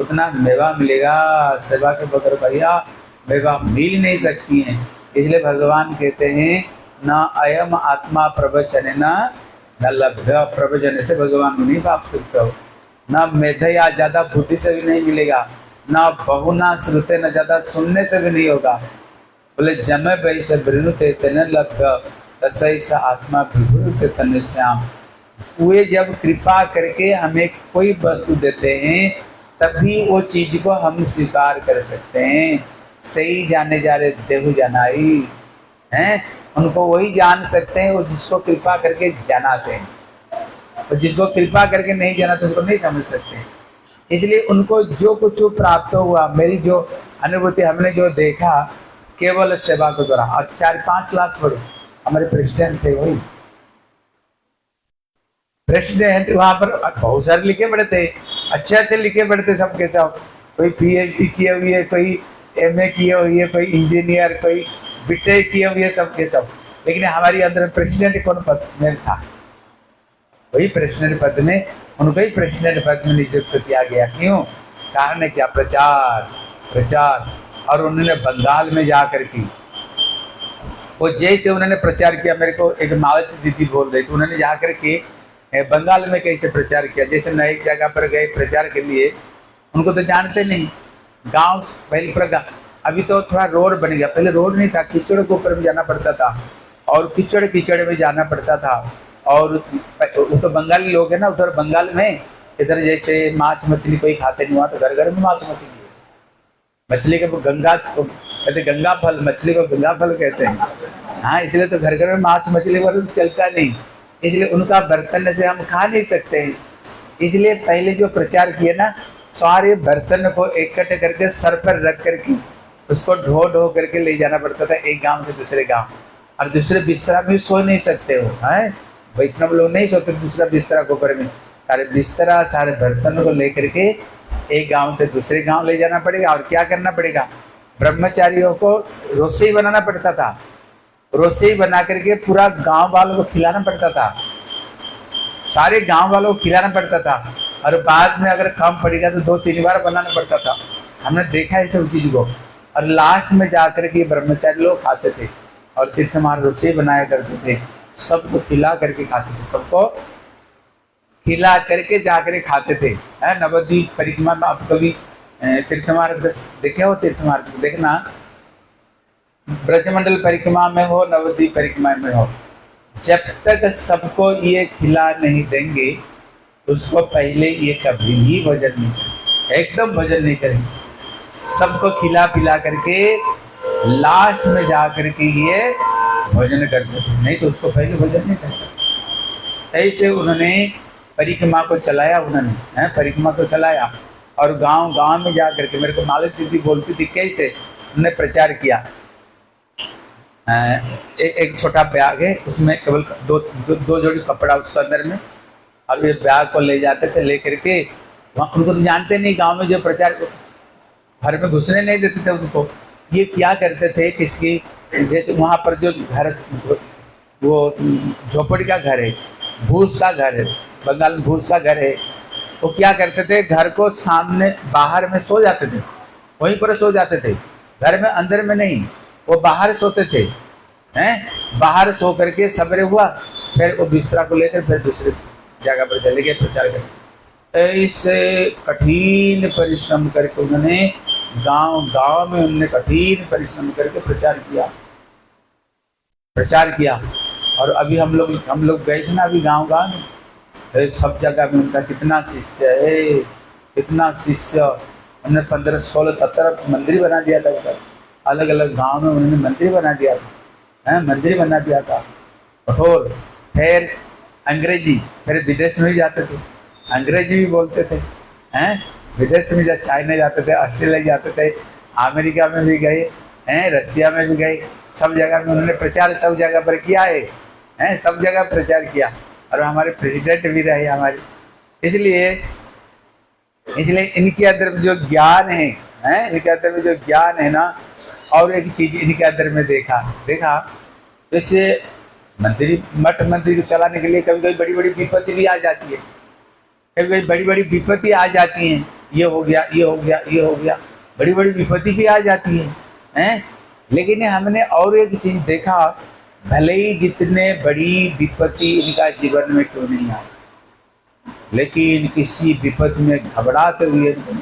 S3: उतना मेवा मिलेगा। सेवा के बगैर भैया मेवा मिल नहीं सकती है। इसलिए भगवान कहते हैं, न अयम आत्मा प्रवचन न लभ्य, प्रवचन से भगवान नहीं प्राप्त सकते हो। न मेधया, ज्यादा बुद्धि से भी नहीं मिलेगा, न बहुना श्रुते, न ज्यादा सुनने से भी नहीं होगा। बोले जमे वैसे वृणुते तेन लभ्य तसैसा आत्मा विभुते तन श्याम। वे जब कृपा करके हमें कोई वस्तु देते हैं, तभी वो चीज को हम स्वीकार कर सकते हैं। सही जाने जा रहे देहु जनाई हैं, उनको वही जान सकते हैं वो जिसको कृपा करके जनाते हैं, और जिसको कृपा करके नहीं जाना उनको नहीं समझ सकते। इसलिए उनको जो कुछ प्राप्त हुआ, मेरी जो अनुभूति, हमने जो देखा, केवल सेवा के द्वारा। और 4-5 क्लास पढ़े, हमारे प्रेसिडेंट थे, वही प्रेसिडेंट। वहां पर बहुत सारे लिखे पढ़े थे, अच्छे अच्छे लिखे पढ़े थे सबके सब। कोई PhD किए हुई है, कोई MA किए हुई है, कोई इंजीनियर, कोई BTech किए हुए, सबके सब। लेकिन हमारी अंदर प्रेसिडेंट कौन पद में था, वही प्रेसिडेंट पद में, उनको ही प्रेसिडेंट पद में नियुक्त किया गया। क्यों, कारण है क्या, प्रचार प्रचार। और उन्होंने बंगाल में जाकर के वो जैसे उन्होंने प्रचार किया, मेरे को एक मालती दीदी बोल रही थी, उन्होंने जाकर के बंगाल में कैसे प्रचार किया। जैसे नए जगह पर गए प्रचार के लिए, उनको तो जानते नहीं, गांव पहले पूरा, अभी तो थोड़ा रोड बन गया, पहले रोड नहीं था, कीचड़ के ऊपर में जाना पड़ता था, और कीचड़ में जाना पड़ता था। और वो तो बंगाली लोग हैं ना, उधर बंगाल में इधर जैसे माछ मछली कोई खाते नहीं हुआ तो घर घर में माछ मछली है। मछली को गंगा को कहते गंगा फल, मछली को गंगा फल कहते हैं। हाँ, इसलिए तो घर घर में माछ मछली वाला तो चलता नहीं, इसलिए उनका बर्तन से हम खा नहीं सकते हैं। इसलिए पहले जो प्रचार किए ना, सारे बर्तन को इकट्ठे करके सर पर रख करके उसको ढो ढो करके ले जाना पड़ता था एक गांव से दूसरे गांव। और दूसरे बिस्तरा में सो नहीं सकते हो, हैं वैष्णव लोग नहीं सोते दूसरा बिस्तरा के ऊपर में, सारे बिस्तरा सारे बर्तन को लेकर के एक गांव से दूसरे गांव ले जाना पड़ेगा। और क्या करना पड़ेगा, ब्रह्मचारियों को रसोई बनाना पड़ता था, रसोई बना करके पूरा गांव वालों को खिलाना पड़ता था, सारे गांव वालों को खिलाना पड़ता था। और बाद में अगर कम पड़ेगा तो 2-3 बार बनाना पड़ता था। हमने देखा है सब चीज को। और लास्ट में जाकर के ब्रह्मचारी लोग खाते थे और तीर्थमार रसोई बनाया करते थे, सबको खिला करके खाते थे, सबको खिला करके जाकर खाते थे। नवद्वीप परिक्रमा में आप कभी तीर्थमार्ग देखे हो? तीर्थमार्ग देखना, ब्रजमंडल परिक्रमा में हो, नवद्वीप परिक्रमा में हो, जब तक सबको ये खिला नहीं देंगे उसको पहले ये कभी भी भोजन नहीं करेंगे, एकदम भोजन नहीं करेंगे। सबको खिला पिला करके लास्ट में जा करके ये भोजन करते थे, नहीं तो उसको पहले भोजन नहीं करते। ऐसे उन्होंने परिक्रमा को चलाया, उन्होंने परिक्रमा को चलाया। और गांव गांव में जा करके, मेरे को मालिक दीदी बोलती थी कैसे उन्होंने प्रचार किया। एक छोटा बैग है, उसमें केवल दो जोड़ी कपड़ा उसके अंदर में, और ये बैग को ले जाते थे, लेकर के वहाँ उनको तो जानते नहीं, गांव में जो प्रचार घर में घुसने नहीं देते थे उनको। ये क्या करते थे, किसकी जैसे वहाँ पर जो घर, वो झोपड़ी का घर है, भूस का घर है, बंगाल में भूस का घर है, वो क्या करते थे, घर को सामने बाहर में सो जाते थे, वहीं पर सो जाते थे, घर में अंदर में नहीं, वो बाहर सोते थे। बाहर सो करके सवेरे हुआ, फिर वो बिस्तरा को लेकर फिर दूसरे जगह पर चले गए प्रचार करके। ऐसे कठिन परिश्रम करके उन्होंने गांव गांव में उन्होंने कठिन परिश्रम करके प्रचार किया। और अभी हम लोग गए थे ना अभी गांव गांव में, तो सब जगह में उनका कितना शिष्य है, कितना शिष्य। उन्होंने 15, 16, 17 मंदिर बना दिया था उधर, अलग अलग गांव में उन्होंने मंदिर बना दिया था, मंदिर बना दिया था कठोर। फिर अंग्रेजी, फिर विदेश में भी जाते थे, अंग्रेजी भी बोलते थे, विदेश में जब चाइना जाते थे, ऑस्ट्रेलिया जाते थे, अमेरिका में भी गए, रसिया में भी गए, सब जगह में उन्होंने प्रचार सब जगह पर किया है, सब जगह प्रचार किया। और हमारे प्रेसिडेंट भी रहे हमारे। इसलिए इनके अंदर में जो ज्ञान है, इनके अंदर में जो ज्ञान है ना, और एक चीज इनके अंदर में देखा जैसे मठ मंदिर को चलाने के लिए कभी कभी बड़ी बड़ी विपत्ति भी आ जाती है, कभी कभी बड़ी बड़ी विपत्ति आ जाती हैं, ये हो गया, ये हो गया, ये हो गया, बड़ी बड़ी विपत्ति भी आ जाती है। लेकिन हमने और एक चीज देखा, भले ही जितने बड़ी विपत्ति इनका जीवन में क्यों नहीं आई, लेकिन किसी विपत्ति में घबराते हुए कभी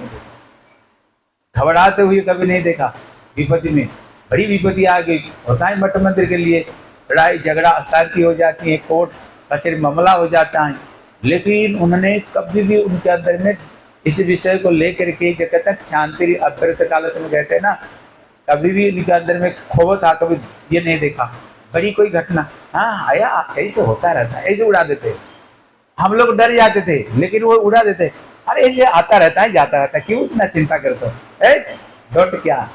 S3: नहीं देखा। विपत्ति में बड़ी विपत्ति आ गई, होता है मठ मंदिर के लिए, लड़ाई झगड़ा अशांति हो जाती है, कोर्ट कचहरी मामला हो जाता है, लेकिन उन्होंने कभी भी उनके अंदर में इस विषय को लेकर के जो कहते हैं शांति अभ्यर्थ कालत में कहते हैं ना, कभी भी उनके अंदर में खोव था, कभी ये नहीं देखा बड़ी कोई घटना, हाँ आया ऐसे होता रहता है, ऐसे उड़ा देते। हम लोग डर जाते थे, लेकिन वो उड़ा देते, अरे ऐसे आता रहता है जाता रहता है, क्यों इतना चिंता करते हो, डोंट क्या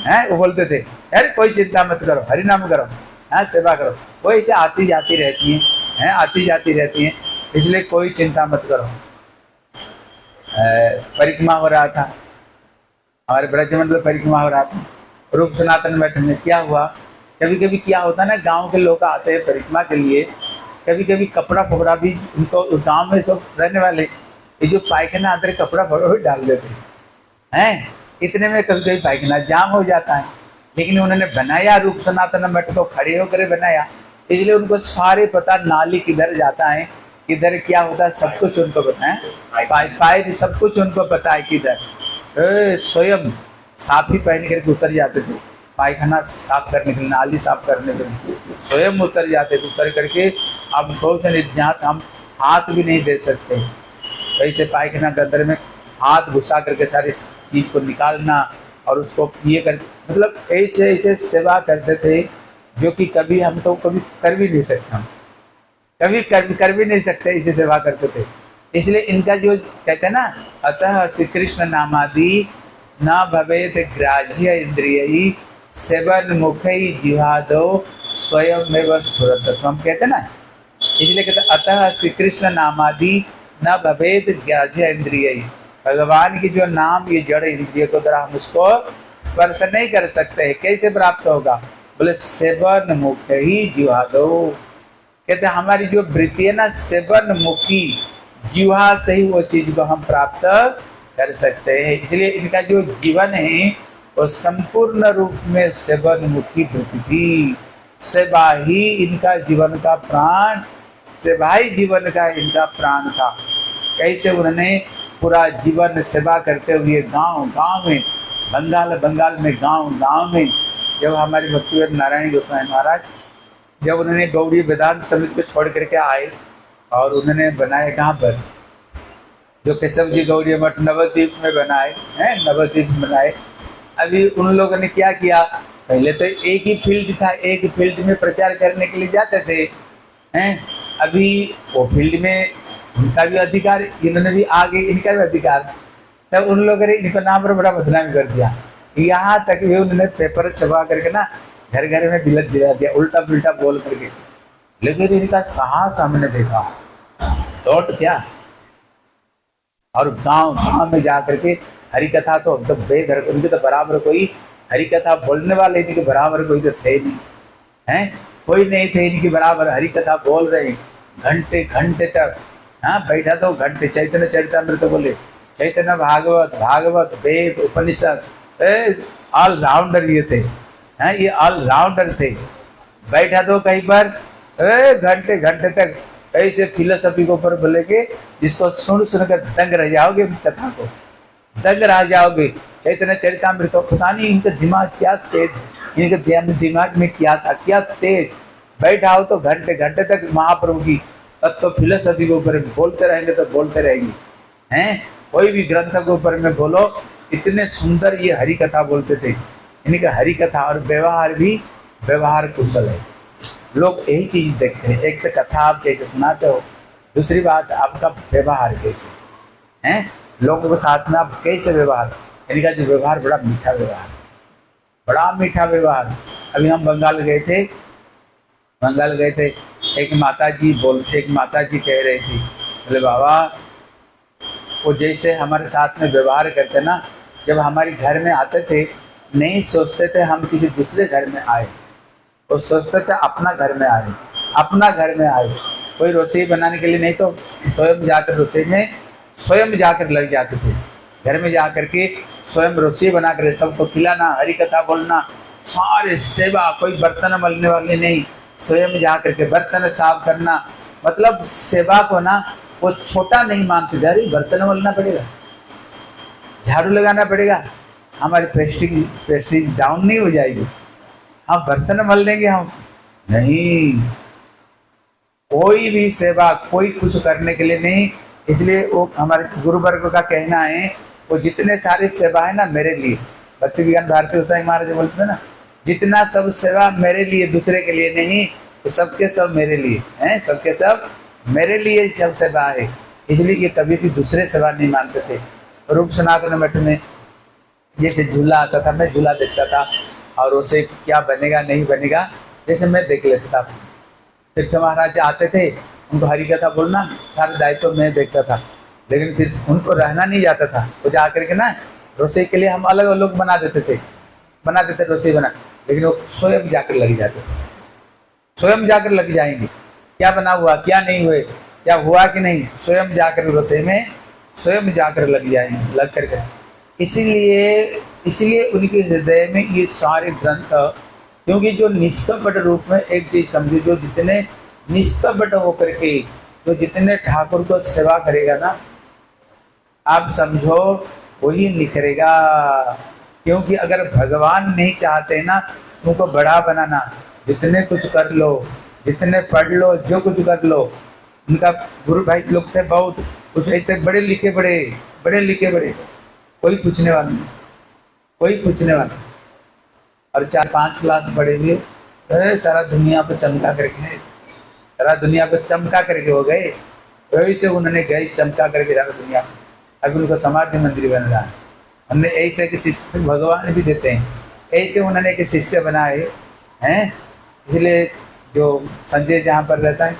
S3: है, वो बोलते थे, अरे कोई चिंता मत करो, हरि नाम करो, सेवा करो, वो ऐसे आती जाती रहती हैं, आती जाती रहती हैं, इसलिए कोई चिंता मत करो। परिक्रमा हो रहा था, हमारे ब्रजमंडल परिक्रमा हो रहा था, रूप सनातन मठ में क्या हुआ, कभी कभी क्या होता है ना, गांव के लोग आते हैं परिक्रमा के लिए, कभी कभी कपड़ा फपड़ा भी उनको गांव में सब रहने वाले ये जो पायखाना अंदर कपड़ा फपड़ा भी डाल देते हैं, इतने में कभी कभी पायखाना जाम हो जाता है। लेकिन उन्होंने बनाया रूप सनातन मठ को, खड़े होकर बनाया, इसलिए उनको सारे पता, नाली किधर जाता है, किधर क्या होता है, सब कुछ उनको पता है, पाइप सब कुछ उनको पता है किधर। स्वयं साफी पहन करके उतर जाते थे, पायखाना साफ करने के लिए, नाली साफ करने के लिए स्वयं उतर जाते थे। उतर करके अब सोच निज्ञात हम हाथ भी नहीं दे सकते, ऐसे पायखाना गंदर में हाथ घुसा करके सारी चीज को निकालना और उसको ये कर, मतलब ऐसे ऐसे सेवा करते थे जो कि कभी हम तो कभी कर भी नहीं सकते, हम कभी कर भी नहीं सकते, ऐसी सेवा करते थे। इसलिए इनका जो कहते हैं ना, अतः श्री कृष्ण नामादि न भवेत ग्राह्य इंद्रिय सेवन मुख जिहादो स्वयं में स्फुरत, हम कहते हैं ना, इसलिए कहते अतः श्री कृष्ण नामादि न भवेत ग्राह्य इंद्रिय, भगवान की जो नाम ये जड़ इंद्रिय को द्वारा हम उसको स्पर्श नहीं कर सकते हैं। कैसे प्राप्त होगा? बोले सेवन मुख ही जिहादो, कहते हमारी जो वृत्ति है ना सेवन मुखी, जिह्वा से ही वो चीज को हम प्राप्त कर सकते हैं। इसलिए इनका जो जीवन है वो संपूर्ण रूप में सेवन मुखी वृत्ति थी। सेवा ही इनका जीवन का प्राण, सेवा ही जीवन का इनका प्राण था। कैसे उन्होंने पूरा जीवन सेवा करते हुए गांव गांव में, बंगाल में गांव गांव में, जब हमारे भक्तिवेद नारायण गोस्वामी महाराज जब उन्होंने गौड़ी वेदांत समिति को छोड़ करके आए और उन्होंने बनाए कहाँ पर, जो केशव जी गौड़ी मठ नवद्वीप में बनाए हैं, नवद्वीप में बनाए। अभी उन लोगों ने क्या किया, पहले तो एक ही फील्ड था, एक फील्ड में प्रचार करने के लिए जाते थे हैं। अभी वो फील्ड में उनका भी अधिकार, इन्होंने भी आगे इनका भी अधिकार, तब उन लोगों ने इनका नाम पर बड़ा बदनामी कर दिया। यहाँ तक भी उन्होंने पेपर छपा करके ना घर घर में बिलत दिला दिया, उल्टा पुल्टा बोल करके। लेकिन इनका साहस हमने देखा, लौट क्या, और गांव गांव में जा करके हरि कथा तो बेघर, उनके तो बराबर कोई हरि कथा बोलने वाले इनके बराबर कोई तो थे नहीं हैं, कोई नहीं थे इनके बराबर हरि कथा बोल रहे घंटे घंटे तक। हाँ, बैठा तो घंटे चैतन्य चरितामृत बोले, चैतन्य भागवत वेद उपनिषद, ऑल राउंडर ये थे। हाँ, ये ऑल राउंडर थे। बैठा तो कहीं पर घंटे घंटे तक ऐसे फिलोसफी के ऊपर बोले के जिसको सुन सुनकर दंग रह जाओगे, कथा को दंग रह जाओगे। चैतन्य चरितामृत, पता नहीं इनका दिमाग क्या तेज, इनके दिमाग में क्या था, क्या तेज। बैठा हो तो घंटे घंटे तक महाप्रभु की तत्व फिलोसफी के ऊपर बोलते रहेंगे तो बोलते रहेंगे हैं। कोई भी ग्रंथ के ऊपर में बोलो, इतने सुंदर ये हरि कथा बोलते थे। इनका हरि कथा और व्यवहार भी व्यवहार कुशल है। लोग यही चीज देखते हैं, एक तो कथा आप कैसे सुनाते हो, दूसरी बात आपका व्यवहार कैसे हैं, लोगों के साथ में आप कैसे व्यवहार। इनका जो व्यवहार बड़ा मीठा व्यवहार, बड़ा मीठा व्यवहार। अभी हम बंगाल गए थे, एक माता जी कह रही थी, बोले बाबा वो जैसे हमारे साथ में व्यवहार करते ना, जब हमारे घर में आते थे नहीं सोचते थे हम किसी दूसरे घर में आए, वो सोचते थे अपना घर में आए। कोई रसोई बनाने के लिए नहीं तो स्वयं जाकर रसोई में स्वयं जाकर लग जाते थे, घर में जाकर के स्वयं रसोई बना कर सबको खिलाना, हरि कथा बोलना, सारे सेवा, कोई बर्तन मलने वाले नहीं, स्वयं जाकर के बर्तन साफ करना। मतलब सेवा को ना वो छोटा नहीं मानते थे, अरे बर्तन मलना पड़ेगा, झाड़ू लगाना पड़ेगा, हमारी प्रेस्टीज डाउन नहीं हो जाएगी, हम बर्तन मल लेंगे हम नहीं। कोई भी सेवा कोई कुछ करने के लिए नहीं। इसलिए वो हमारे गुरु वर्ग का कहना है, वो जितने सारे सेवा है ना मेरे लिए, भक्ति विज्ञान भारती गोसाई महाराज बोलते हैं ना, जितना सब सेवा मेरे लिए, दूसरे के लिए नहीं, तो सबके सब मेरे लिए हैं, सबके सब मेरे लिए सब सेवा है। इसलिए ये कभी भी दूसरे सेवा नहीं मानते थे। रूप सनातन मठ में जैसे झूला आता था, मैं झूला देखता था और उसे क्या बनेगा नहीं बनेगा जैसे मैं देख लेता था। तीर्थ महाराज आते थे, उनको हरि कथा बोलना सारे दायित्व मैं देखता था, लेकिन फिर उनको रहना नहीं जाता था। वो जा करके ना रसोई के लिए हम अलग अलग बना देते रसोई बना, लेकिन वो स्वयं जाकर लग जाते थे, स्वयं जाकर लग जाएंगे, क्या बना हुआ क्या नहीं हुए, क्या हुआ कि नहीं, स्वयं जाकर रसोई में स्वयं जाकर लग जाएंगे, लग करके। इसलिए उनके हृदय में ये सारे ग्रंथ, क्योंकि जो निष्कपट रूप में एक चीज समझो, जो जितने निष्कपट होकर के जो जितने ठाकुर को सेवा करेगा ना, आप समझो वही निखरेगा। क्योंकि अगर भगवान नहीं चाहते ना तुमको बड़ा बनाना, जितने कुछ कर लो, जितने पढ़ लो, जो कुछ कर लो, उनका गुरु भाई लोग थे बहुत, कुछ ऐसे बड़े लिखे बड़े, कोई पूछने वाला नहीं, कोई पूछने वाला नहीं। और 4-5 क्लास पढ़े हुए, सारा दुनिया को चमका करके, सारा दुनिया को चमका करके हो गए। वही से उन्होंने गए चमका करके सारा दुनिया, अभी उनका समाधि मंदिर बन रहा है। हमने ऐसे के शिष्य भगवान भी देते हैं, ऐसे उन्होंने के शिष्य बनाए हैं। इसलिए जो संजय जहाँ पर रहता है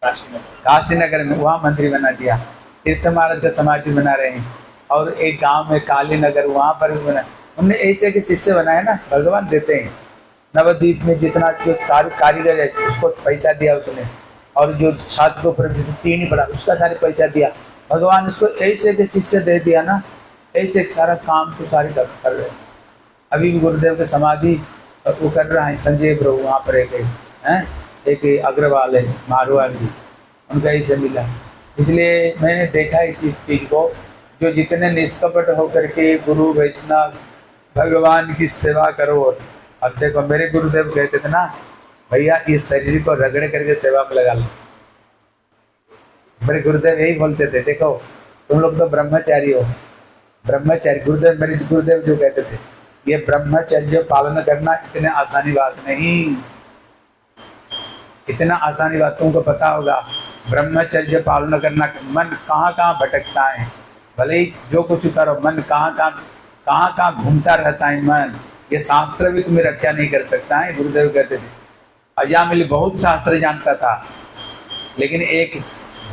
S3: काशीनगर में, वहाँ मंदिर बना दिया। तीर्थ महाराज का समाधि बना रहे हैं। और एक गांव में काली नगर, वहाँ पर भी बना। हमने ऐसे के शिष्य बनाए ना, भगवान देते हैं। नवद्वीप में जितना जो कारीगर है उसको पैसा दिया उसने, और जो छात्र को ऊपर तीन ही पड़ा उसका सारे पैसा दिया। भगवान उसको ऐसे के शिष्य दे दिया ना, ऐसे सारा काम तो सारे कर रहे हैं। अभी भी गुरुदेव के समाधि वो कर रहा है संजय प्रभु, वहाँ पर एक अग्रवाल है मारवाड़ जी, उनका ही से मिला। इसलिए मैंने देखा इस चीज़ को, जो जितने निष्कपट होकर के गुरु वैष्णव भगवान की सेवा करो। अब देखो मेरे गुरुदेव कहते थे ना, भैया इस शरीर को रगड़ करके सेवा में लगा लो। मेरे गुरुदेव यही बोलते थे, देखो तुम लोग तो ब्रह्मचारी हो, ब्रह्मचारी। गुरुदेव मेरे गुरुदेव जो कहते थे, ये ब्रह्मचर्य पालन करना इतने आसानी बात नहीं, इतना आसानी बात तुमको पता होगा। ब्रह्मचर्य पालन करना, मन कहाँ कहाँ भटकता है, भले ही जो कुछ करो, मन कहाँ कहाँ घूमता रहता है मन। ये शास्त्र भी तुम्हें रक्षा नहीं कर सकता है। गुरुदेव कहते थे, अजामिल बहुत शास्त्र जानता था, लेकिन एक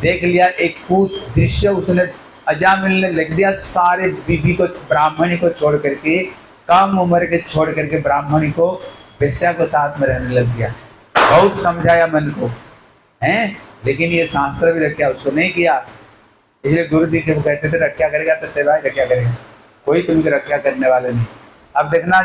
S3: देख लिया, एक पूत दृश्य उसने अजामिल ने लिख दिया। सारे बीबी को, ब्राह्मणी को छोड़ करके, कम उम्र के छोड़ करके ब्राह्मणी को, वेश्या को साथ में रहने लग गया। बहुत समझाया मन को, हैं, लेकिन ये शास्त्र भी रक्षा उसको नहीं किया। इसलिए गुरु जी को कहते थे, रक्षा करेगा तो सेवा ही रक्षा करेगा, कोई तुमकी रक्षा करने वाले नहीं। अब देखना,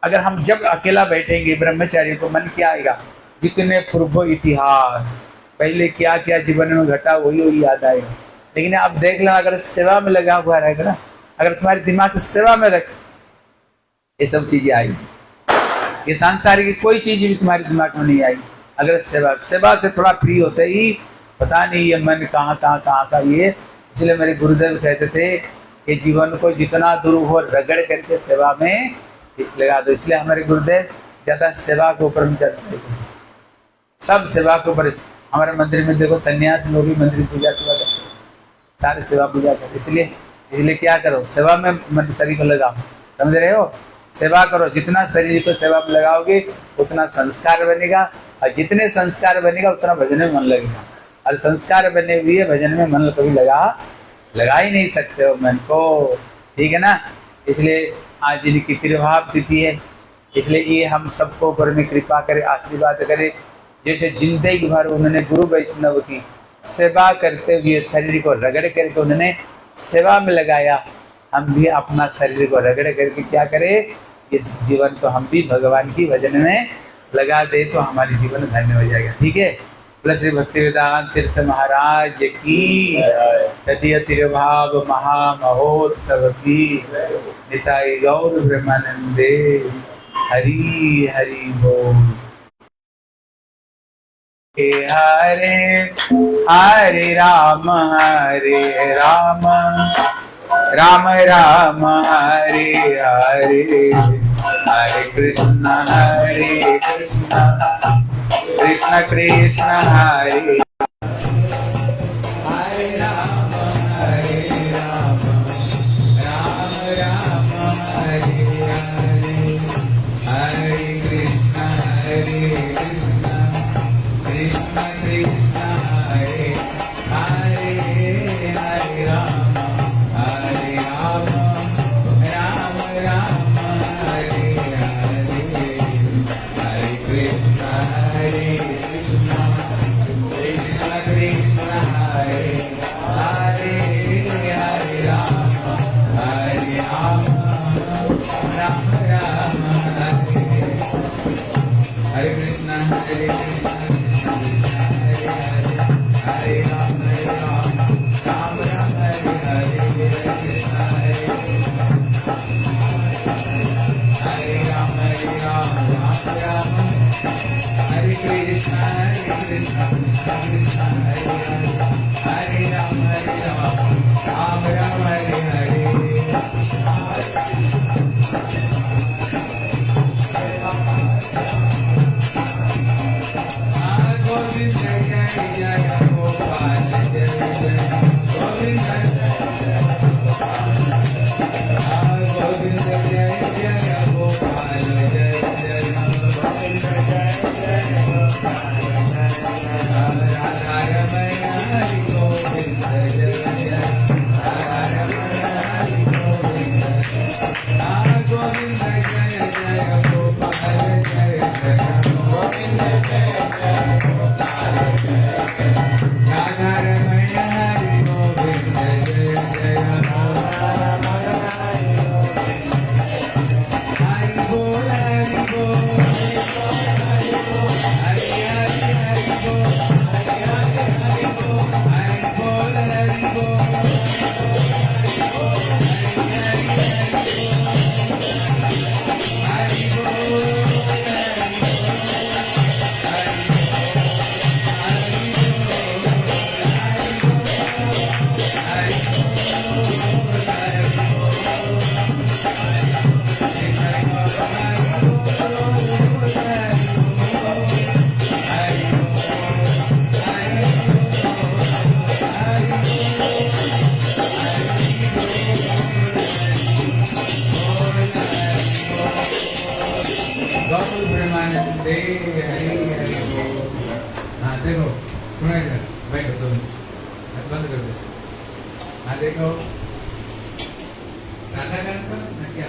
S3: अगर हम जब अकेला बैठेंगे ब्रह्मचारी को, मन क्या आएगा, जितने पूर्व इतिहास पहले क्या क्या जीवन में घटा वही याद आएगा। लेकिन अब देख लेना, अगर सेवा में लगा हुआ रहेगा ना, अगर तुम्हारे दिमाग सेवा में रख, ये सब चीजें आएगी। ये सांसारिक कोई चीज भी तुम्हारे दिमाग में नहीं आएगी अगर सेवा से थोड़ा फ्री होते ही, पता नहीं ये मन कहाँ का ये। इसलिए मेरे गुरुदेव कहते थे कि जीवन को जितना दूर हो रगड़ करके सेवा में लगा दो। इसलिए हमारे गुरुदेव ज्यादा सेवा के ऊपर जाते थे, सब सेवा के ऊपर। हमारे मंदिर में देखो सन्यासी लोग भी मंदिर पूजा सेवा करते, सारे सेवा पूजा करते। इसलिए क्या करो, सेवा में मन शरीर को लगाओ, समझ रहे हो। सेवा करो, जितना शरीर को सेवा में लगाओगे उतना संस्कार बनेगा, और जितने संस्कार बनेगा उतना भजन में मन लगेगा। और संस्कार बने हुए भजन में मन कभी लगा ही नहीं सकते हो मन को, ठीक है ना। इसलिए आज इनकी तिरुभाव तिथि है, इसलिए ये हम सबको ऊपर में कृपा करे, आशीर्वाद करे। जैसे जिंदगी भर उन्होंने गुरु वैष्णव की सेवा करते हुए शरीर को रगड़ करके उन्होंने सेवा में लगाया, हम भी अपना शरीर को रगड़ करके क्या करें, इस जीवन को हम भी भगवान की भजन में लगा दे तो हमारी जीवन धन्य हो जाएगा, ठीक है। बोले श्री भक्तिवेदांत तीर्थ महाराज की, तदीय तिरुभाव महामहोत्सव की, निताई गौर ब्रह्मानंदे, हरि हरि बोल। हरे हरे राम राम राम हरे हरे, हरे कृष्ण कृष्ण कृष्ण हरे हरे राम राम राम हरे हरे, हरे कृष्ण कृष्ण कृष्ण हरे हरे, हरे राम राम राम हरे हरे, हरे कृष्ण कृष्ण कृष्ण हरे हरे, हरे राम राम राम हरे, हरे कृष्ण कृष्ण हरे हरे, हरे राम ब्रह्मानंदे हरि हरि बोल। हाँ देखो, सुना इधर, बैठो तुम, बंद कर दो। हाँ देखो, राधा गान का ना क्या?